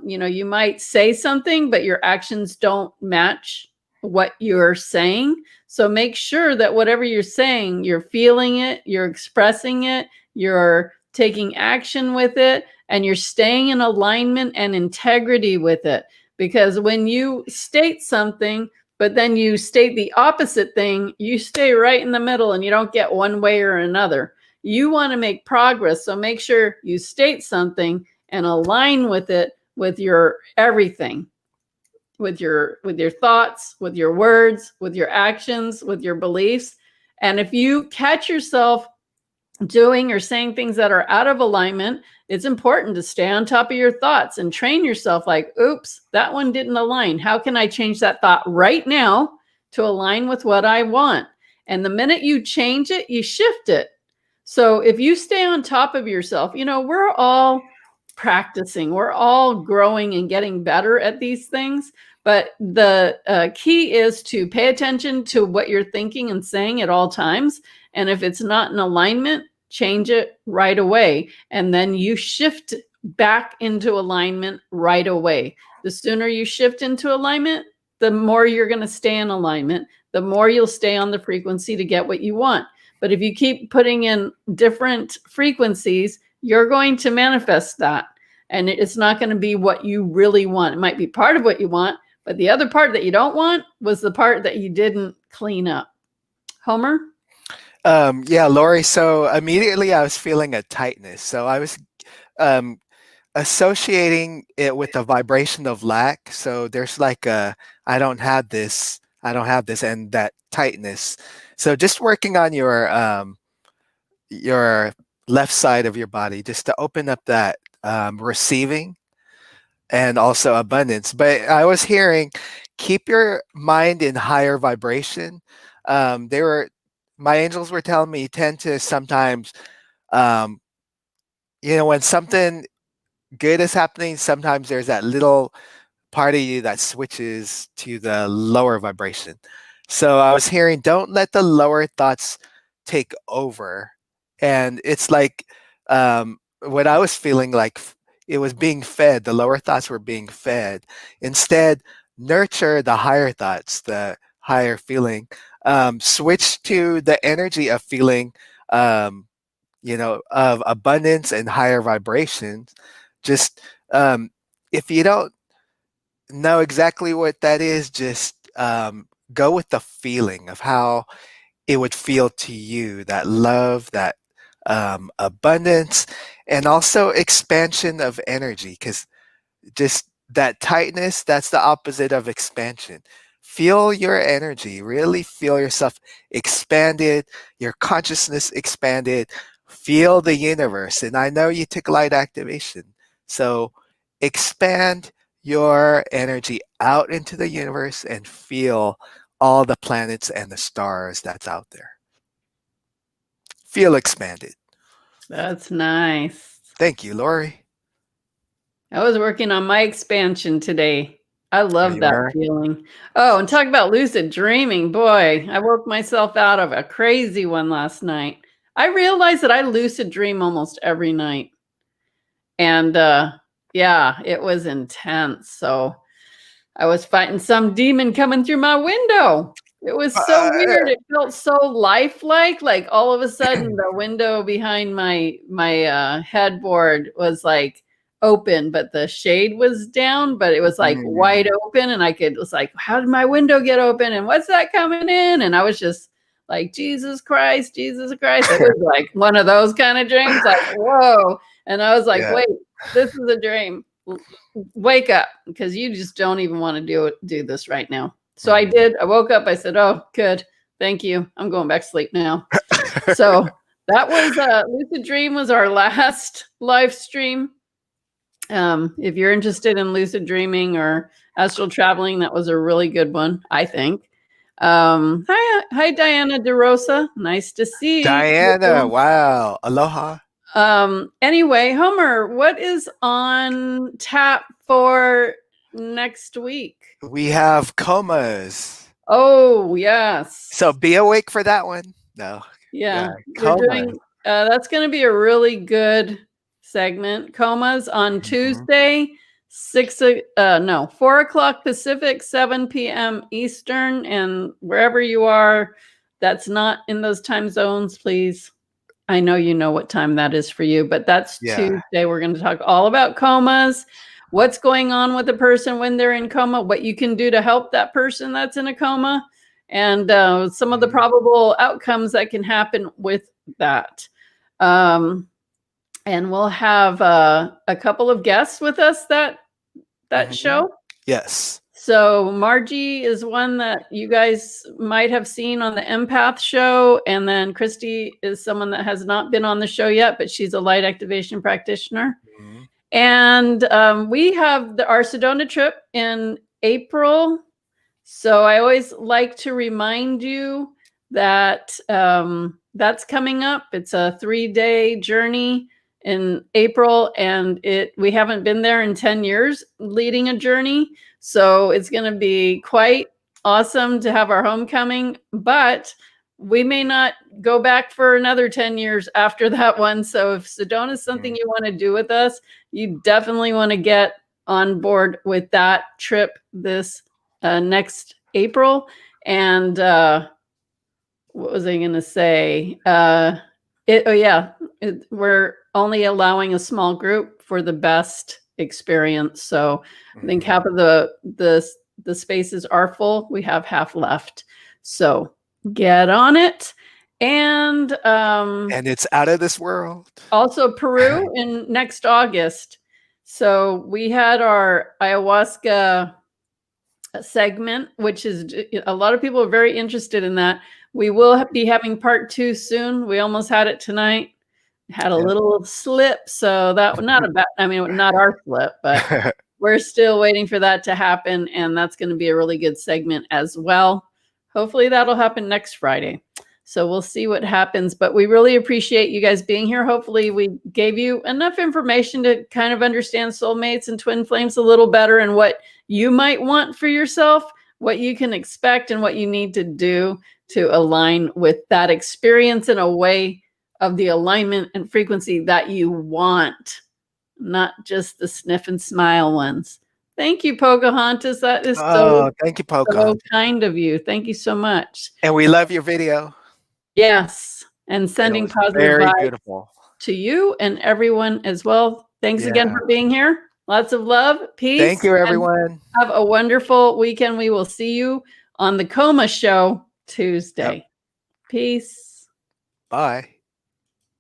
you might say something, but your actions don't match what you're saying. So make sure that whatever you're saying, you're feeling it, you're expressing it, you're taking action with it, and you're staying in alignment and integrity with it. Because when you state something, but then you state the opposite thing, you stay right in the middle and you don't get one way or another. You want to make progress. So make sure you state something and align with it with your everything. With your thoughts, with your words, with your actions, with your beliefs. And if you catch yourself doing or saying things that are out of alignment, it's important to stay on top of your thoughts and train yourself like, oops, that one didn't align. How can I change that thought right now to align with what I want? And the minute you change it, you shift it. So if you stay on top of yourself, we're all practicing, we're all growing and getting better at these things. But the key is to pay attention to what you're thinking and saying at all times. And if it's not in alignment, change it right away. And then you shift back into alignment right away. The sooner you shift into alignment, the more you're going to stay in alignment, the more you'll stay on the frequency to get what you want. But if you keep putting in different frequencies, you're going to manifest that. And it's not going to be what you really want. It might be part of what you want, but the other part that you don't want was the part that you didn't clean up. Homer? Yeah, Lori. So immediately I was feeling a tightness. So I was associating it with the vibration of lack. So there's like I don't have this, and that tightness. So just working on your left side of your body, just to open up that receiving and also abundance. But I was hearing, keep your mind in higher vibration. They were, my angels were telling me, you tend to sometimes, um, when something good is happening, sometimes there's that little part of you that switches to the lower vibration. So I was hearing, don't let the lower thoughts take over. And it's like what I was feeling like it was being fed, the lower thoughts were being fed. Instead, nurture the higher thoughts, the higher feeling. Switch to the energy of feeling, of abundance and higher vibrations. Just if you don't know exactly what that is, just go with the feeling of how it would feel to you, that love, that abundance, and also expansion of energy. Because just that tightness, that's the opposite of expansion. Feel your energy, really feel yourself expanded, your consciousness expanded. Feel the universe. And I know you took light activation. So expand your energy out into the universe and feel all the planets and the stars that's out there. Feel expanded. That's nice. Thank you, Lori. I was working on my expansion today. I There love you that are. feeling. Oh, and talk about lucid dreaming. Boy, I woke myself out of a crazy one last night. I realized that I lucid dream almost every night. And yeah, it was intense. So I was fighting some demon coming through my window. It was so weird. It felt so lifelike. Like all of a sudden, the window behind my headboard was like open, but the shade was down. But it was like wide open, and it was like, how did my window get open? And what's that coming in? And I was just like, Jesus Christ, Jesus Christ! It was like one of those kind of dreams. Like, whoa! And I was like, wait, this is a dream. Wake up, because you just don't even want to do this right now. So I did. I woke up. I said, oh, good. Thank you. I'm going back to sleep now. So that was Lucid Dream was our last live stream. If you're interested in lucid dreaming or astral traveling, that was a really good one, I think. Hi, Diana DeRosa. Nice to see Diana, you. wow. Aloha. Anyway, Homer, what is on tap for next week? We have comas. Oh, yes. So be awake for that one. No. Yeah. We're doing, that's going to be a really good segment. Comas on Tuesday, 4 o'clock Pacific, 7 p.m. Eastern, and wherever you are, that's not in those time zones, please. I know you know what time that is for you, but that's Tuesday. We're going to talk all about comas, what's going on with a person when they're in coma, what you can do to help that person that's in a coma, and some of the probable outcomes that can happen with that. And we'll have a couple of guests with us that show. Yes. So Margie is one that you guys might have seen on the Empath show. And then Christy is someone that has not been on the show yet, but she's a light activation practitioner. And we have our Sedona trip in April. So I always like to remind you that that's coming up. It's a 3-day journey in April, and we haven't been there in 10 years leading a journey. So it's going to be quite awesome to have our homecoming, but we may not go back for another 10 years after that one. So if Sedona is something you want to do with us, you definitely want to get on board with that trip this next April. And what was I going to say? We're only allowing a small group for the best experience. So I think half of the spaces are full. We have half left. So get on it. And it's out of this world. Also Peru in next August. So we had our ayahuasca segment, which is a lot of people are very interested in that. We will be having part 2 soon. We almost had it tonight. Had a little slip, so that not our slip, but we're still waiting for that to happen, and that's going to be a really good segment as well. Hopefully that'll happen next Friday. So we'll see what happens, but we really appreciate you guys being here. Hopefully we gave you enough information to kind of understand soulmates and twin flames a little better, and what you might want for yourself, what you can expect, and what you need to do to align with that experience in a way of the alignment and frequency that you want, not just the sniff and smile ones. Thank you, Pocahontas. That is thank you, Pocahontas. So kind of you. Thank you so much. And we love your video. Yes, and sending positive vibes to you and everyone as well. Thanks again for being here. Lots of love, peace. Thank you, everyone. Have a wonderful weekend. We will see you on the Coma Show Tuesday. Peace. Bye.